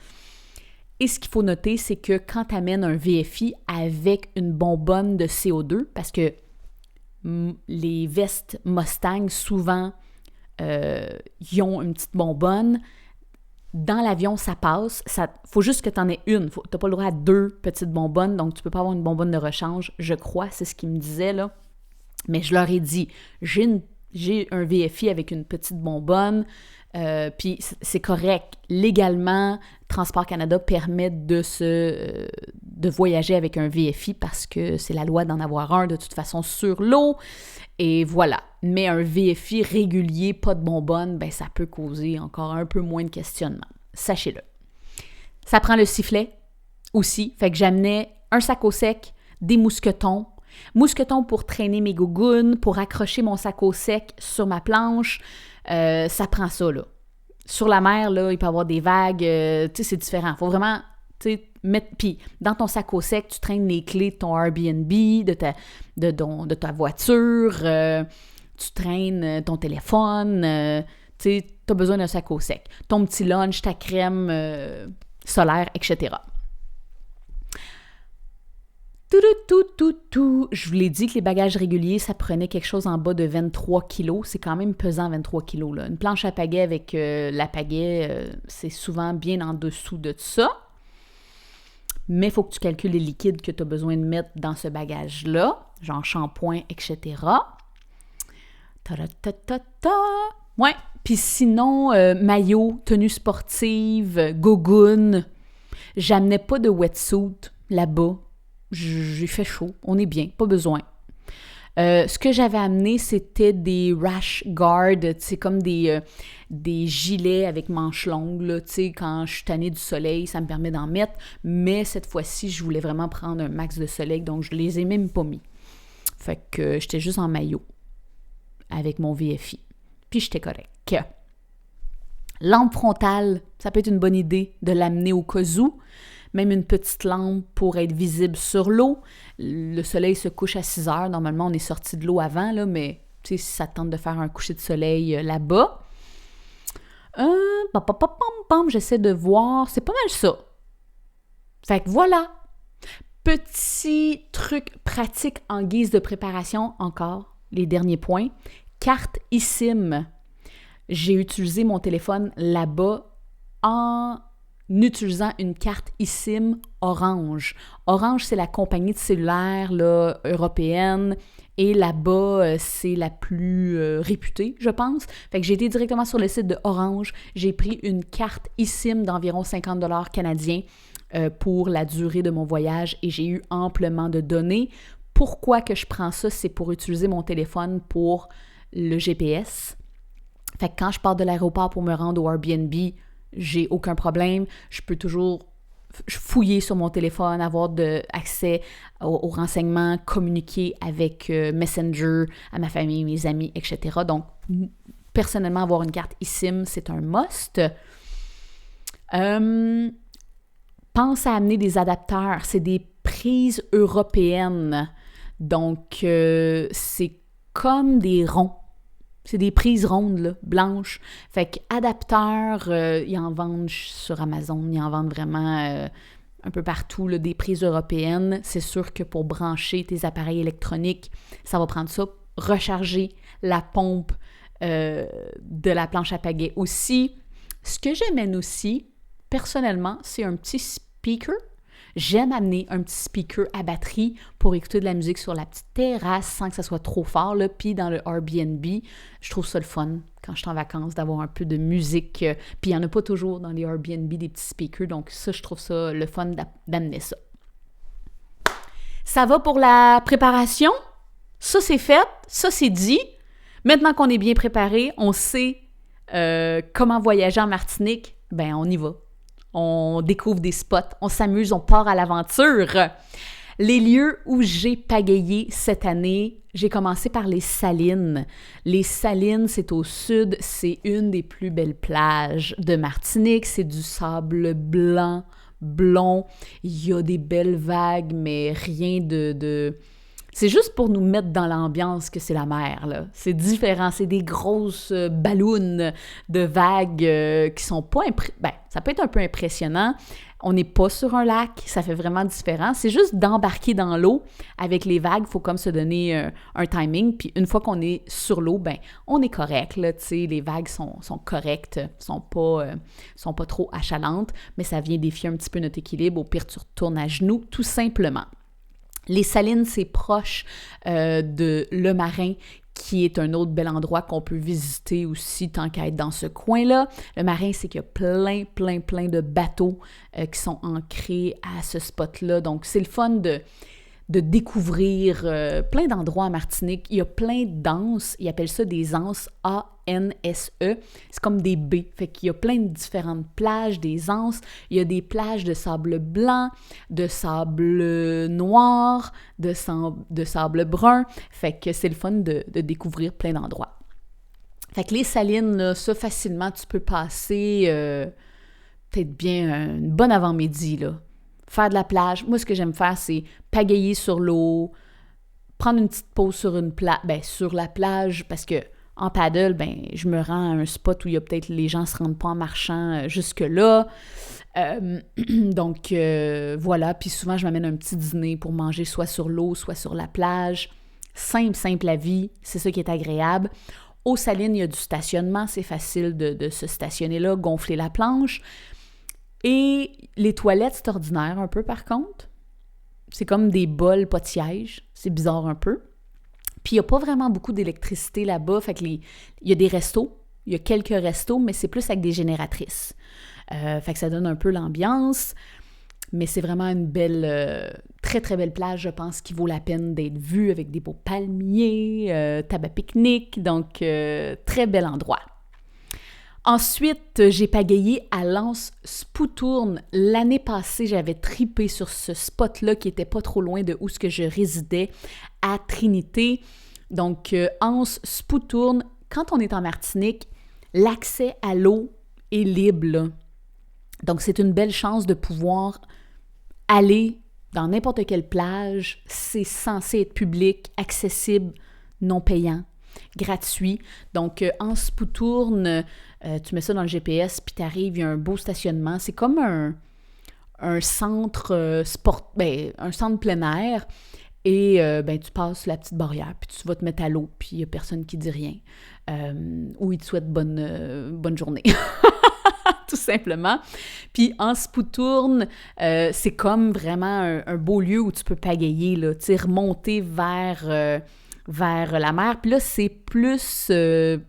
Et ce qu'il faut noter, c'est que quand tu amènes un VFI avec une bonbonne de CO2, parce que les vestes Mustang, souvent, ils ont une petite bonbonne. Dans l'avion, ça passe. Faut juste que tu en aies une. Tu n'as pas le droit à 2 petites bonbonnes, donc tu ne peux pas avoir une bonbonne de rechange, je crois, c'est ce qu'ils me disaient, là. Mais je leur ai dit, j'ai un VFI avec une petite bonbonne, puis c'est correct. Légalement, Transport Canada permet de voyager avec un VFI parce que c'est la loi d'en avoir un de toute façon sur l'eau. Et voilà. Mais un VFI régulier, pas de bonbonne, ben ça peut causer encore un peu moins de questionnement. Sachez-le. Ça prend le sifflet aussi. Fait que j'amenais un sac au sec, des mousquetons. Mousquetons pour traîner mes gougounes, pour accrocher mon sac au sec sur ma planche. Ça prend ça, là. Sur la mer, là, il peut y avoir des vagues. Tu sais, c'est différent. Faut vraiment, tu sais, mettre... Puis, dans ton sac au sec, tu traînes les clés de ton Airbnb, de ta voiture. Tu traînes ton téléphone. Tu sais, tu as besoin d'un sac au sec. Ton petit lunch, ta crème solaire, etc. Je vous l'ai dit que les bagages réguliers, ça prenait quelque chose en bas de 23 kilos. C'est quand même pesant, 23 kilos, là. Une planche à pagaie avec la pagaie, c'est souvent bien en dessous de ça. Mais il faut que tu calcules les liquides que tu as besoin de mettre dans ce bagage-là, genre shampoing, etc. Ouais, puis sinon, maillot, tenue sportive, gogoune. J'amenais pas de wetsuit là-bas. J'ai fait chaud, on est bien, pas besoin. Ce que j'avais amené, c'était des rash guards, c'est comme des gilets avec manches longues, là, quand je suis tannée du soleil, ça me permet d'en mettre, mais cette fois-ci, je voulais vraiment prendre un max de soleil, donc je les ai même pas mis. Fait que j'étais juste en maillot avec mon VFI, puis j'étais correct. Lampe frontale, ça peut être une bonne idée de l'amener au cas où. Même une petite lampe pour être visible sur l'eau. Le soleil se couche à 6 heures. Normalement, on est sorti de l'eau avant, là, mais si ça tente de faire un coucher de soleil là-bas. J'essaie de voir. C'est pas mal ça. Fait que voilà. Petit truc pratique en guise de préparation, encore, les derniers points. Carte eSIM. J'ai utilisé mon téléphone là-bas en utilisant une carte eSIM Orange. Orange, c'est la compagnie de cellulaire là, européenne Et là-bas, c'est la plus réputée, je pense. Fait que j'ai été directement sur le site de Orange. J'ai pris une carte eSIM d'environ 50 $ canadiens pour la durée de mon voyage et j'ai eu amplement de données. Pourquoi que je prends ça? C'est pour utiliser mon téléphone pour le GPS. Fait que quand je pars de l'aéroport pour me rendre au Airbnb, j'ai aucun problème. Je peux toujours fouiller sur mon téléphone, avoir accès aux renseignements, communiquer avec Messenger, à ma famille, mes amis, etc. Donc, personnellement, avoir une carte eSIM, c'est un must. Pense à amener des adapteurs. C'est des prises européennes. Donc, c'est comme des ronds. C'est des prises rondes, là, blanches. Fait qu'adapteurs, ils en vendent sur Amazon, ils en vendent vraiment un peu partout, là, des prises européennes. C'est sûr que pour brancher tes appareils électroniques, ça va prendre ça. Recharger la pompe de la planche à pagaie aussi. Ce que j'amène aussi, personnellement, c'est un petit speaker. J'aime amener un petit speaker à batterie pour écouter de la musique sur la petite terrasse sans que ça soit trop fort. Là. Puis dans le Airbnb, je trouve ça le fun quand je suis en vacances d'avoir un peu de musique. Puis il n'y en a pas toujours dans les Airbnb des petits speakers. Donc ça, je trouve ça le fun d'amener ça. Ça va pour la préparation? Ça, c'est fait. Ça, c'est dit. Maintenant qu'on est bien préparé, on sait comment voyager en Martinique, ben on y va. On découvre des spots, on s'amuse, on part à l'aventure. Les lieux où j'ai pagayé cette année, j'ai commencé par les Salines. Les Salines, c'est au sud, c'est une des plus belles plages de Martinique. C'est du sable blanc, blond. Il y a des belles vagues, mais rien de... C'est juste pour nous mettre dans l'ambiance que c'est la mer, là. C'est différent, c'est des grosses ballons de vagues qui sont pas... ça peut être un peu impressionnant. On n'est pas sur un lac, ça fait vraiment différent. C'est juste d'embarquer dans l'eau avec les vagues, il faut comme se donner un timing. Puis une fois qu'on est sur l'eau, ben on est correct, là, tu sais, les vagues sont correctes, sont pas trop achalantes, mais ça vient défier un petit peu notre équilibre. Au pire, tu retournes à genoux, tout simplement. Les Salines, c'est proche de Le Marin, qui est un autre bel endroit qu'on peut visiter aussi tant qu'à être dans ce coin-là. Le Marin, c'est qu'il y a plein de bateaux qui sont ancrés à ce spot-là. Donc, c'est le fun de découvrir plein d'endroits en Martinique. Il y a plein d'anses, ils appellent ça des anses, A-N-S-E. C'est comme des baies, fait qu'il y a plein de différentes plages, des anses. Il y a des plages de sable blanc, de sable noir, de sable brun. Fait que c'est le fun de découvrir plein d'endroits. Fait que les Salines, là, ça, facilement, tu peux passer peut-être bien une bonne avant-midi, là. Faire de la plage. Moi, ce que j'aime faire, c'est pagayer sur l'eau, prendre une petite pause sur sur la plage, parce que en paddle, je me rends à un spot où il y a peut-être les gens ne se rendent pas en marchant jusque-là. Donc, voilà. Puis souvent, je m'amène un petit dîner pour manger soit sur l'eau, soit sur la plage. Simple la vie. C'est ça qui est agréable. Aux Salines, il y a du stationnement. C'est facile de se stationner là, gonfler la planche. Et les toilettes, c'est ordinaire un peu, par contre. C'est comme des bols, pas de siège. C'est bizarre un peu. Puis, il n'y a pas vraiment beaucoup d'électricité là-bas. Fait que il y a des restos. Il y a quelques restos, mais c'est plus avec des génératrices. Fait que ça donne un peu l'ambiance. Mais c'est vraiment une belle, très, très belle plage, je pense, qui vaut la peine d'être vue avec des beaux palmiers, tabac pique-nique. Donc, très bel endroit. Ensuite, j'ai pagayé à l'Anse-Spoutourne. L'année passée, j'avais tripé sur ce spot-là qui était pas trop loin de où ce que je résidais, à Trinité. Donc, Anse-Spoutourne, quand on est en Martinique, l'accès à l'eau est libre, là. Donc, c'est une belle chance de pouvoir aller dans n'importe quelle plage. C'est censé être public, accessible, non payant, gratuit. Donc, Anse-Spoutourne, tu mets ça dans le GPS, puis tu arrives, il y a un beau stationnement. C'est comme un centre un centre plein air. Et tu passes la petite barrière, puis tu vas te mettre à l'eau, puis il n'y a personne qui dit rien. Ou il te souhaite bonne journée. Tout simplement. Puis Anse-Spoutourne, c'est comme vraiment un beau lieu où tu peux pagayer, là, tu sais, remonter vers vers la mer. Puis là, c'est plus... ouais,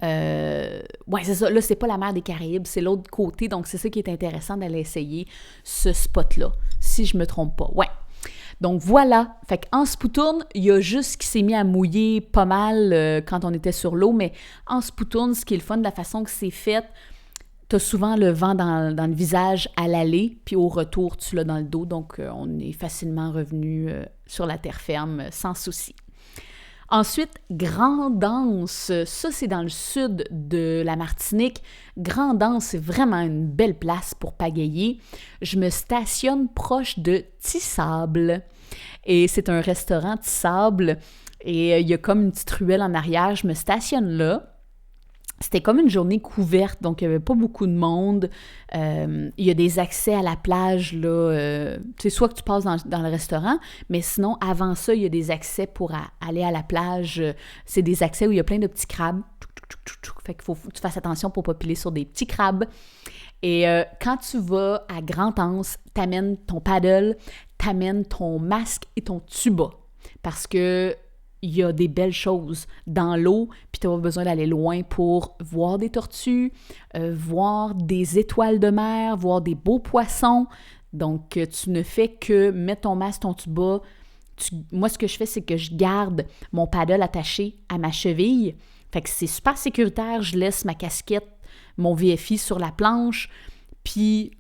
c'est ça. Là, c'est pas la mer des Caraïbes, c'est l'autre côté. Donc, c'est ça qui est intéressant d'aller essayer ce spot-là, si je me trompe pas. Ouais. Donc, voilà. Fait qu'en Spoutourne, il y a juste qui s'est mis à mouiller pas mal quand on était sur l'eau. Mais en Spoutourne, ce qui est le fun de la façon que c'est fait, t'as souvent le vent dans le visage à l'aller, puis au retour, tu l'as dans le dos. Donc, on est facilement revenu sur la terre ferme sans souci. Ensuite, Grand'Anse, ça c'est dans le sud de la Martinique. Grand'Anse, c'est vraiment une belle place pour pagayer. Je me stationne proche de Tissable et c'est un restaurant Tissable et il y a comme une petite ruelle en arrière. Je me stationne là. C'était comme une journée couverte, donc il n'y avait pas beaucoup de monde. Il y a des accès à la plage, là. C'est soit que tu passes dans le restaurant, mais sinon, avant ça, il y a des accès pour aller à la plage. C'est des accès où il y a plein de petits crabes. Fait qu'il faut que tu fasses attention pour ne pas piler sur des petits crabes. Et quand tu vas à Grand'Anse, t'amènes ton paddle, t'amènes ton masque et ton tuba. Parce que il y a des belles choses dans l'eau, puis tu n'as pas besoin d'aller loin pour voir des tortues, voir des étoiles de mer, voir des beaux poissons. Donc, tu ne fais que mettre ton masque, ton tuba. Moi, ce que je fais, c'est que je garde mon paddle attaché à ma cheville. Fait que c'est super sécuritaire. Je laisse ma casquette, mon VFI sur la planche, puis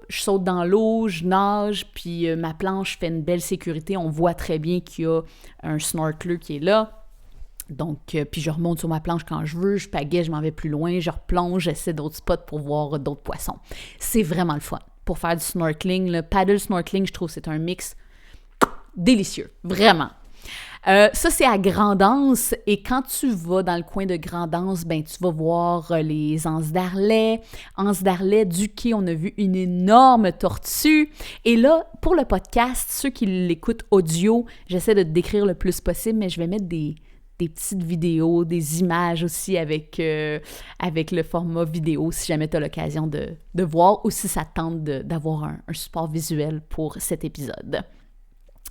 je saute dans l'eau, je nage, puis ma planche fait une belle sécurité. On voit très bien qu'il y a un snorkeler qui est là. Donc, puis je remonte sur ma planche quand je veux, je pagaie, je m'en vais plus loin, je replonge, j'essaie d'autres spots pour voir d'autres poissons. C'est vraiment le fun. Pour faire du snorkeling, le paddle snorkeling, je trouve que c'est un mix délicieux, vraiment. Ça, c'est à Grand'Anse. Et quand tu vas dans le coin de Grand'Anse, ben, tu vas voir les anses d'Arlet. Anse d'Arlet, du quai, on a vu une énorme tortue. Et là, pour le podcast, ceux qui l'écoutent audio, j'essaie de te décrire le plus possible, mais je vais mettre des petites vidéos, des images aussi avec le format vidéo, si jamais tu as l'occasion de voir ou si ça te tente d'avoir un support visuel pour cet épisode.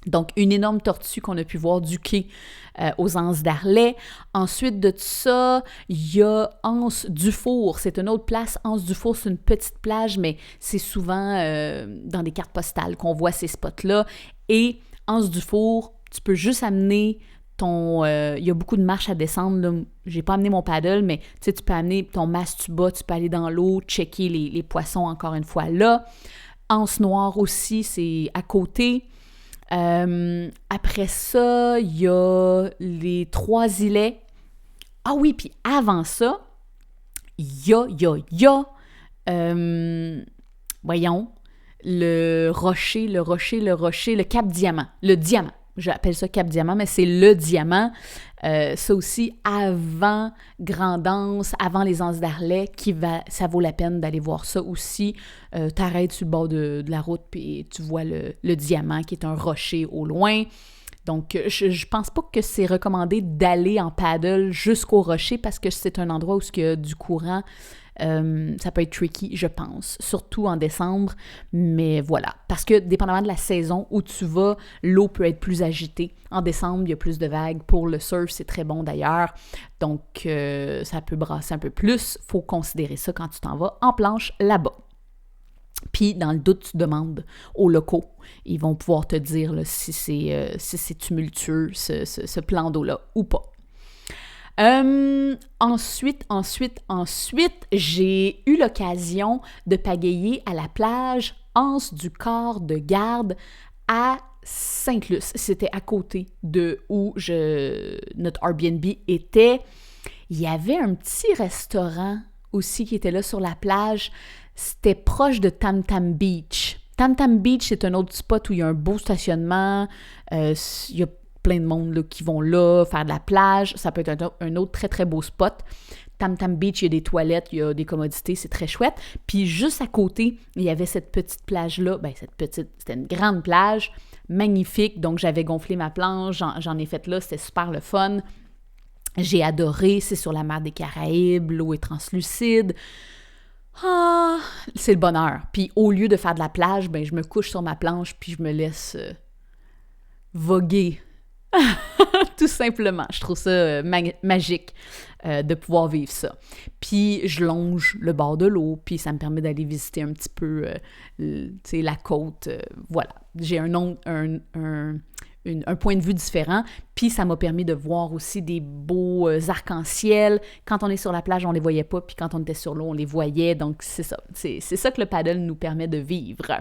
Donc, une énorme tortue qu'on a pu voir du quai aux Anses d'Arlet. Ensuite de ça, il y a Anse Dufour. C'est une autre place. Anse Dufour, c'est une petite plage, mais c'est souvent dans des cartes postales qu'on voit ces spots-là. Et Anse Dufour, tu peux juste amener ton... il y a beaucoup de marches à descendre, là. J'ai pas amené mon paddle, mais tu peux amener ton masque tuba, tu peux aller dans l'eau, checker les poissons encore une fois là. Anse Noire aussi, c'est à côté. Après ça, il y a les Trois-Îlets. Ah oui, puis avant ça, il y a voyons, le Cap Diamant. Le diamant. J'appelle ça Cap Diamant, mais c'est le diamant. Ça aussi, avant Grand'Anse, avant les Anses d'Arlet, ça vaut la peine d'aller voir ça aussi. T'arrêtes sur le bord de la route, puis tu vois le diamant, qui est un rocher au loin. Donc, je pense pas que c'est recommandé d'aller en paddle jusqu'au rocher, parce que c'est un endroit où il y a du courant. Ça peut être tricky, je pense, surtout en décembre, mais voilà. Parce que, dépendamment de la saison où tu vas, l'eau peut être plus agitée. En décembre, il y a plus de vagues. Pour le surf, c'est très bon d'ailleurs. Donc, ça peut brasser un peu plus. Faut considérer ça quand tu t'en vas en planche là-bas. Puis, dans le doute, tu demandes aux locaux. Ils vont pouvoir te dire là, si c'est tumultueux, ce plan d'eau-là, ou pas. Ensuite, j'ai eu l'occasion de pagayer à la plage Anse du Corps de Garde à Sainte-Luce. C'était à côté de où notre Airbnb était. Il y avait un petit restaurant aussi qui était là sur la plage. C'était proche de Tam Tam Beach. Tam Tam Beach, c'est un autre spot où il y a un beau stationnement. Il y a plein de monde là, qui vont là faire de la plage. Ça peut être un autre très, très beau spot. Tam Tam Beach, il y a des toilettes, il y a des commodités, c'est très chouette. Puis juste à côté, il y avait cette petite plage-là. Ben, c'était une grande plage, magnifique. Donc, j'avais gonflé ma planche, j'en ai fait là, c'était super le fun. J'ai adoré, c'est sur la mer des Caraïbes, l'eau est translucide. Ah, c'est le bonheur. Puis au lieu de faire de la plage, ben je me couche sur ma planche puis je me laisse voguer Tout simplement. Je trouve ça magique de pouvoir vivre ça. Puis je longe le bord de l'eau, puis ça me permet d'aller visiter un petit peu la côte. Voilà. J'ai un point de vue différent, puis ça m'a permis de voir aussi des beaux arcs-en-ciel. Quand on est sur la plage, on les voyait pas, puis quand on était sur l'eau, on les voyait. Donc c'est ça. C'est ça que le paddle nous permet de vivre.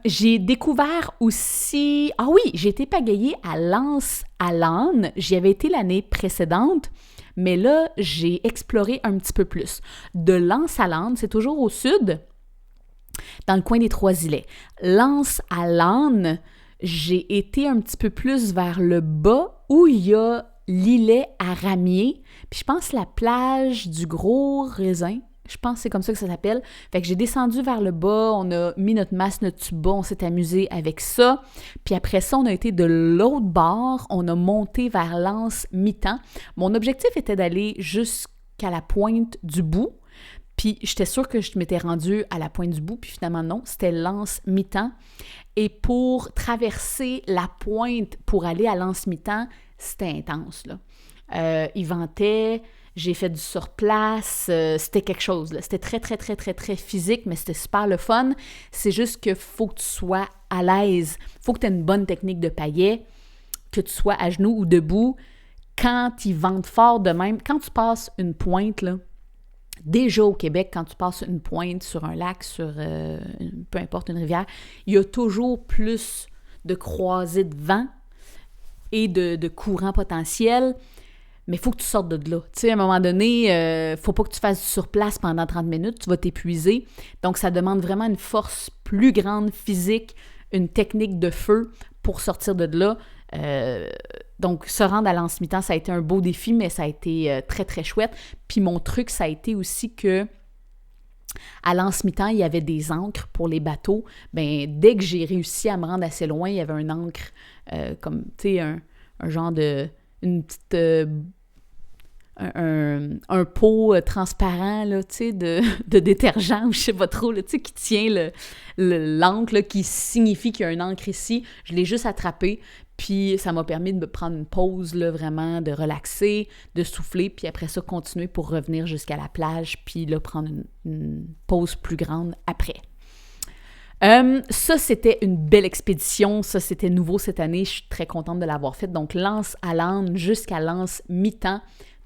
J'ai découvert aussi... Ah oui, j'ai été pagayée à Lens-à-Lanne. J'y avais été l'année précédente, mais là, j'ai exploré un petit peu plus. De Lens-à-Lanne, c'est toujours au sud, dans le coin des Trois-Îlets. Lens-à-Lanne, j'ai été un petit peu plus vers le bas, où il y a l'îlet à Ramier, puis je pense la plage du Gros Raisin. Je pense que c'est comme ça que ça s'appelle. Fait que j'ai descendu vers le bas, on a mis notre masque, notre tuba, on s'est amusé avec ça. Puis après ça, on a été de l'autre bord, on a monté vers l'Anse-Mi-Temps. Mon objectif était d'aller jusqu'à la pointe du bout. Puis j'étais sûre que je m'étais rendue à la pointe du bout, puis finalement non, c'était l'Anse-Mi-Temps. Et pour traverser la pointe pour aller à l'Anse-Mi-Temps, c'était intense, là. Il ventait... J'ai fait du surplace, c'était quelque chose, là. C'était très, très, très, très, très physique, mais c'était super le fun. C'est juste qu'il faut que tu sois à l'aise. Il faut que tu aies une bonne technique de paillet, que tu sois à genoux ou debout. Quand ils ventent fort de même, quand tu passes une pointe, là, déjà au Québec, quand tu passes une pointe sur un lac, sur peu importe une rivière, il y a toujours plus de croisées de vent et de courants potentiels. Mais il faut que tu sortes de là. Tu sais, à un moment donné, faut pas que tu fasses du surplace pendant 30 minutes, tu vas t'épuiser. Donc, ça demande vraiment une force plus grande physique, une technique de feu pour sortir de là. Donc, se rendre à l'Anse-Mi-Temps, ça a été un beau défi, mais ça a été très, très chouette. Puis mon truc, ça a été aussi que à l'Anse-Mi-Temps, il y avait des ancres pour les bateaux. Bien, dès que j'ai réussi à me rendre assez loin, il y avait un ancre comme, tu sais, un genre de... une petite... un pot transparent, là, tu sais, de détergent, ou je sais pas trop, là, tu sais, qui tient l'encre, là, qui signifie qu'il y a un encre ici. Je l'ai juste attrapé, puis ça m'a permis de me prendre une pause, là, vraiment, de relaxer, de souffler, puis après ça, continuer pour revenir jusqu'à la plage, puis là, prendre une pause plus grande après. Ça, c'était une belle expédition. Ça, c'était nouveau cette année. Je suis très contente de l'avoir faite. Donc, Lens-à-Lanne jusqu'à Lens-Mi-Temps.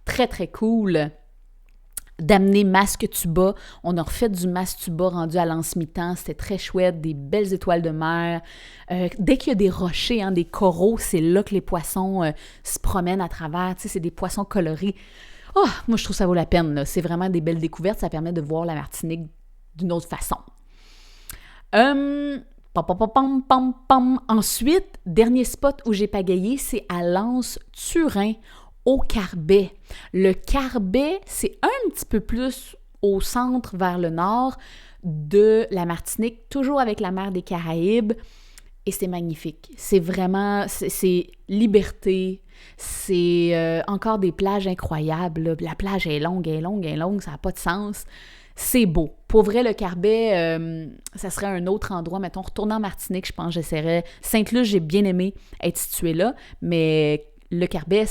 Très, très cool d'amener masque tuba. On a refait du masque tuba rendu à l'Anse-Mi-Temps. C'était très chouette. Des belles étoiles de mer. Dès qu'il y a des rochers, des coraux, c'est là que les poissons se promènent à travers. Tu sais, c'est des poissons colorés. Oh, moi, je trouve que ça vaut la peine, là. C'est vraiment des belles découvertes. Ça permet de voir la Martinique d'une autre façon. Ensuite, dernier spot où j'ai pagayé, c'est à Lens-Turin, au Carbet. Le Carbet, c'est un petit peu plus au centre, vers le nord de la Martinique, toujours avec la mer des Caraïbes, et c'est magnifique. C'est vraiment, c'est liberté, c'est encore des plages incroyables, là. La plage est longue, ça n'a pas de sens. C'est beau. Pour vrai, le Carbet, ça serait un autre endroit. Mettons, retourner en Martinique, je pense que j'essaierais. Sainte-Luce, j'ai bien aimé être située là, mais le Carbet,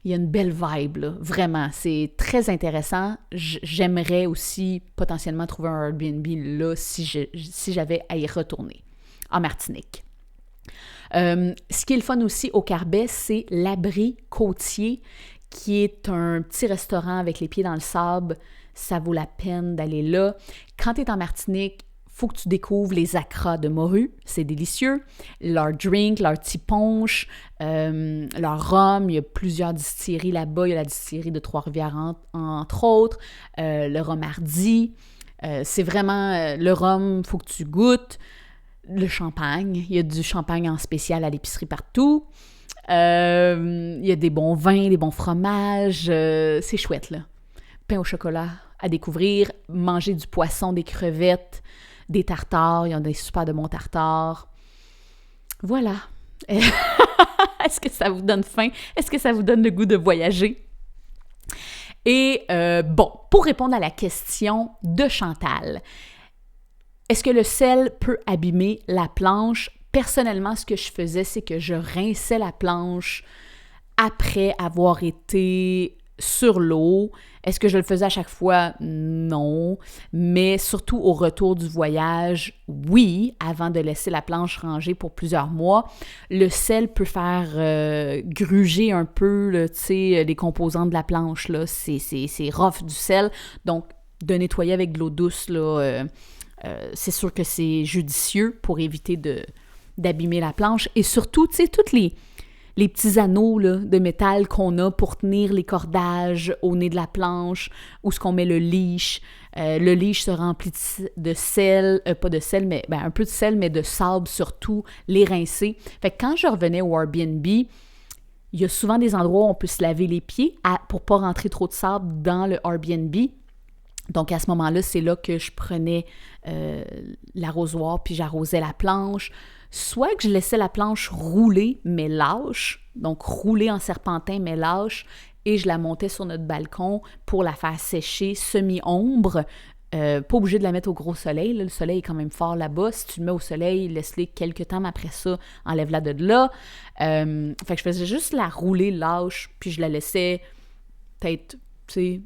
il y a une belle vibe, là. Vraiment. C'est très intéressant. J'aimerais aussi potentiellement trouver un Airbnb là si j'avais à y retourner en Martinique. Ce qui est le fun aussi au Carbet, c'est l'Abri Côtier, qui est un petit restaurant avec les pieds dans le sable. Ça vaut la peine d'aller là. Quand tu es en Martinique, il faut que tu découvres les acras de morue. C'est délicieux. Leur drink, leur petit punch, leur rhum. Il y a plusieurs distilleries là-bas. Il y a la distillerie de Trois-Rivières, entre autres. Le rhum Hardy. C'est vraiment... le rhum, il faut que tu goûtes. Le champagne. Il y a du champagne en spécial à l'épicerie partout. Il y a des bons vins, des bons fromages. C'est chouette, là. Pain au chocolat à découvrir, manger du poisson, des crevettes, des tartares, ils ont des super de bons tartares. Voilà. Est-ce que ça vous donne faim? Est-ce que ça vous donne le goût de voyager? Et bon, pour répondre à la question de Chantal, est-ce que le sel peut abîmer la planche? personnellement, ce que je faisais, c'est que je rinçais la planche après avoir été sur l'eau. Est-ce que je le faisais à chaque fois? Non. Mais surtout au retour du voyage, oui, avant de laisser la planche rangée pour plusieurs mois. Le sel peut faire gruger un peu, là, tu sais, les composants de la planche, là. C'est rough du sel. Donc, de nettoyer avec de l'eau douce, là, c'est sûr que c'est judicieux pour éviter d'abîmer la planche. Et surtout, tu sais, tous les petits anneaux là, de métal qu'on a pour tenir les cordages au nez de la planche, où ce qu'on met le leash. Le leash se remplit de sel, pas de sel, mais un peu de sel, mais de sable surtout, les rincer. Fait que quand je revenais au Airbnb, il y a souvent des endroits où on peut se laver les pieds pour pas rentrer trop de sable dans le Airbnb. Donc, à ce moment-là, c'est là que je prenais l'arrosoir puis j'arrosais la planche. Soit que je laissais la planche rouler, mais lâche, donc rouler en serpentin, mais lâche, et je la montais sur notre balcon pour la faire sécher semi-ombre. Pas obligé de la mettre au gros soleil, là. Le soleil est quand même fort là-bas. Si tu le mets au soleil, laisse-les quelques temps, mais après ça, enlève-la de là. Fait que je faisais juste la rouler lâche, puis je la laissais peut-être, tu sais,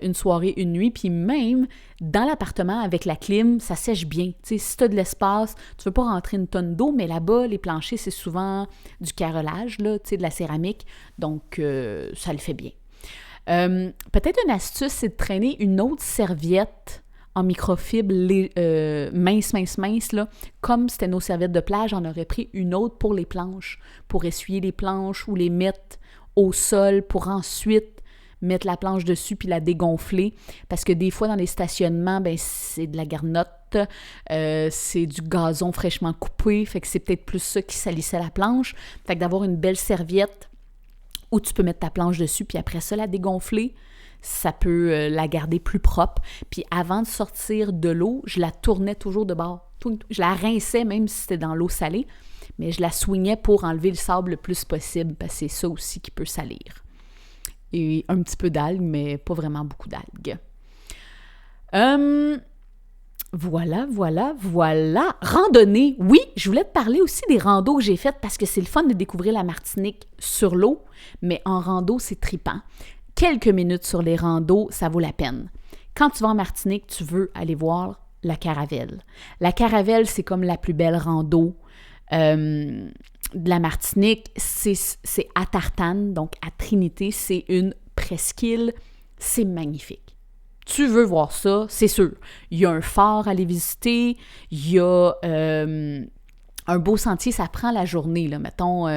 une soirée, une nuit, puis même dans l'appartement avec la clim, ça sèche bien. Tu sais, si tu as de l'espace, tu veux pas rentrer une tonne d'eau, mais là-bas, les planchers, c'est souvent du carrelage, là, tu sais, de la céramique, donc ça le fait bien. Peut-être une astuce, c'est de traîner une autre serviette en microfibre mince, là. Comme c'était nos serviettes de plage, on aurait pris une autre pour les planches, pour essuyer les planches ou les mettre au sol pour ensuite mettre la planche dessus puis la dégonfler, parce que des fois dans les stationnements, ben c'est de la garnotte, c'est du gazon fraîchement coupé, fait que c'est peut-être plus ça qui salissait la planche. Fait que d'avoir une belle serviette où tu peux mettre ta planche dessus puis après ça la dégonfler, ça peut la garder plus propre. Puis avant de sortir de l'eau, je la tournais toujours de bord. Je la rinçais même si c'était dans l'eau salée, mais je la swingais pour enlever le sable le plus possible, parce que c'est ça aussi qui peut salir. Et un petit peu d'algues, mais pas vraiment beaucoup d'algues. Voilà. Randonnée. Oui, je voulais te parler aussi des randos que j'ai faites parce que c'est le fun de découvrir la Martinique sur l'eau, mais en rando, c'est trippant. Quelques minutes sur les randos, ça vaut la peine. Quand tu vas en Martinique, tu veux aller voir la Caravelle. La Caravelle, c'est comme la plus belle rando de la Martinique. C'est à Tartane, donc à Trinité, c'est une presqu'île, c'est magnifique. Tu veux voir ça, c'est sûr. Il y a un phare à aller visiter, il y a un beau sentier, ça prend la journée, là, mettons,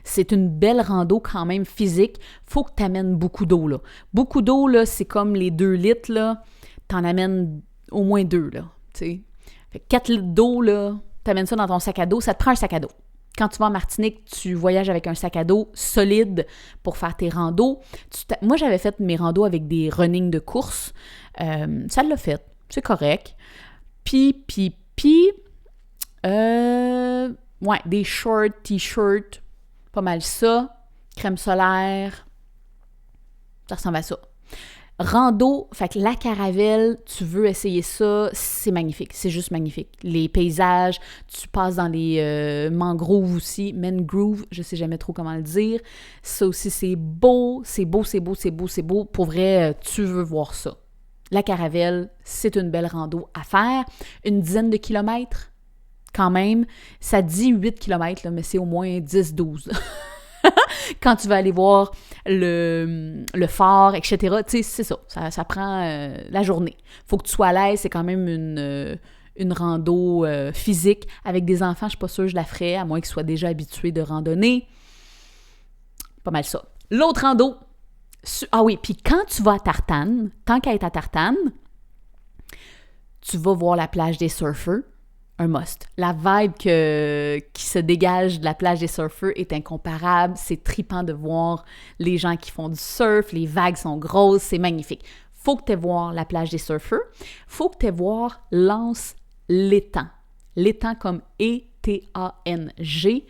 c'est une belle rando quand même physique, faut que tu amènes beaucoup d'eau, là. Beaucoup d'eau, là, c'est comme les 2 litres, là, t'en amènes au moins 2, là, tu sais. Fait que 4 litres d'eau, là, t'amènes ça dans ton sac à dos, ça te prend un sac à dos. Quand tu vas en Martinique, tu voyages avec un sac à dos solide pour faire tes randos. Moi, j'avais fait mes randos avec des runnings de course. Ça l'a fait. C'est correct. Puis, des shorts, t-shirts, pas mal ça. Crème solaire. Ça ressemble à ça. Rando, fait que la Caravelle, tu veux essayer ça, c'est magnifique, c'est juste magnifique. Les paysages, tu passes dans les mangroves aussi, mangrove, je sais jamais trop comment le dire. Ça aussi, c'est beau. Pour vrai, tu veux voir ça. La Caravelle, c'est une belle rando à faire. Une dizaine de kilomètres, quand même. Ça dit 8 kilomètres, là, mais c'est au moins 10-12. Quand tu vas aller voir le phare, etc., tu sais, c'est ça prend la journée. Faut que tu sois à l'aise, c'est quand même une rando physique. Avec des enfants, je suis pas sûre que je la ferais, à moins qu'ils soient déjà habitués de randonner. Pas mal ça. L'autre rando, ah oui, puis quand tu vas à Tartane, tant qu'à être à Tartane, tu vas voir la plage des surfeurs. Un must. La vibe qui se dégage de la plage des surfeurs est incomparable. C'est trippant de voir les gens qui font du surf. Les vagues sont grosses. C'est magnifique. Faut que tu aies voir la plage des surfeurs. Faut que tu aies voir l'Anse-l'Étang. L'Étang comme E-T-A-N-G.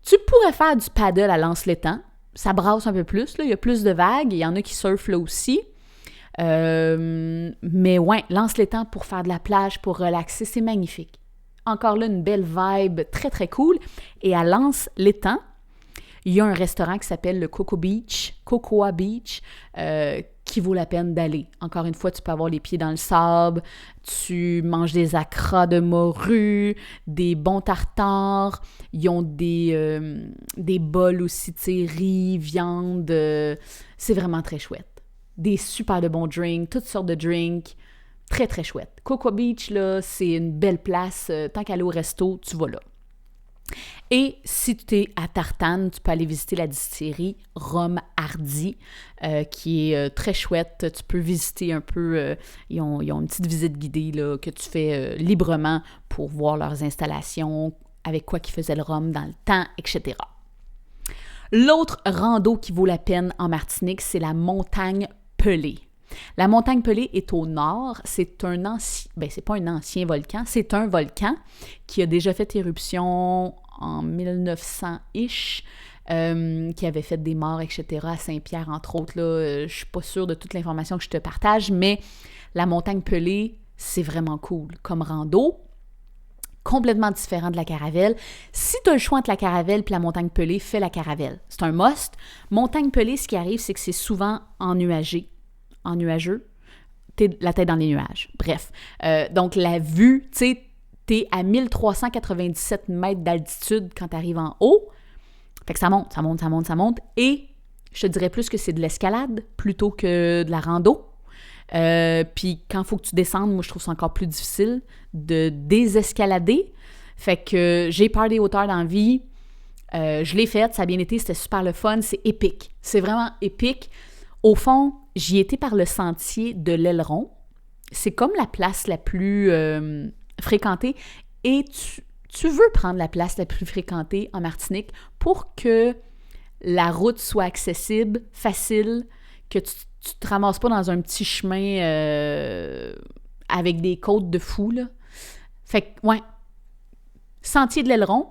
Tu pourrais faire du paddle à l'Anse-l'Étang. Ça brasse un peu plus. Là. Il y a plus de vagues. Il y en a qui surfent là aussi. Mais ouais, L'Anse-l'Étang pour faire de la plage, pour relaxer, c'est magnifique. Encore là, une belle vibe très, très cool. Et à Lens-l'Étang, il y a un restaurant qui s'appelle le Cocoa Beach, qui vaut la peine d'aller. Encore une fois, tu peux avoir les pieds dans le sable, tu manges des acras de morue, des bons tartares, ils ont des bols aussi, tu sais, riz, viande, c'est vraiment très chouette. Des super de bons drinks, toutes sortes de drinks, très très chouette. Cocoa Beach, là, c'est une belle place, tant qu'aller au resto, tu vas là. Et si tu es à Tartane, tu peux aller visiter la distillerie Rhum Hardy, qui est très chouette. Tu peux visiter un peu, ils ont une petite visite guidée là, que tu fais librement pour voir leurs installations, avec quoi ils faisaient le rhum dans le temps, etc. L'autre rando qui vaut la peine en Martinique, c'est la montagne Pelée. La montagne Pelée est au nord. C'est un ancien... c'est pas un ancien volcan, c'est un volcan qui a déjà fait éruption en 1900-ish, qui avait fait des morts, etc., à Saint-Pierre, entre autres. Là, je suis pas sûre de toute l'information que je te partage, mais la montagne Pelée, c'est vraiment cool comme rando. Complètement différent de la Caravelle. Si tu as le choix entre la Caravelle et la montagne Pelée, fais la Caravelle. C'est un must. Montagne Pelée, ce qui arrive, c'est que c'est souvent nuageux, t'es la tête dans les nuages. Bref. Donc, la vue, tu sais, t'es à 1397 mètres d'altitude quand t'arrives en haut. Fait que ça monte. Et je te dirais plus que c'est de l'escalade plutôt que de la rando. Puis quand il faut que tu descendes, moi, je trouve ça encore plus difficile de désescalader. Fait que j'ai peur des hauteurs dans la vie. Je l'ai faite, ça a bien été, c'était super le fun. C'est épique. C'est vraiment épique. Au fond, j'y étais par le sentier de l'Aileron. C'est comme la place la plus fréquentée. Et tu veux prendre la place la plus fréquentée en Martinique pour que la route soit accessible, facile, que tu te ramasses pas dans un petit chemin avec des côtes de fou, là. Fait que, ouais. Sentier de l'Aileron,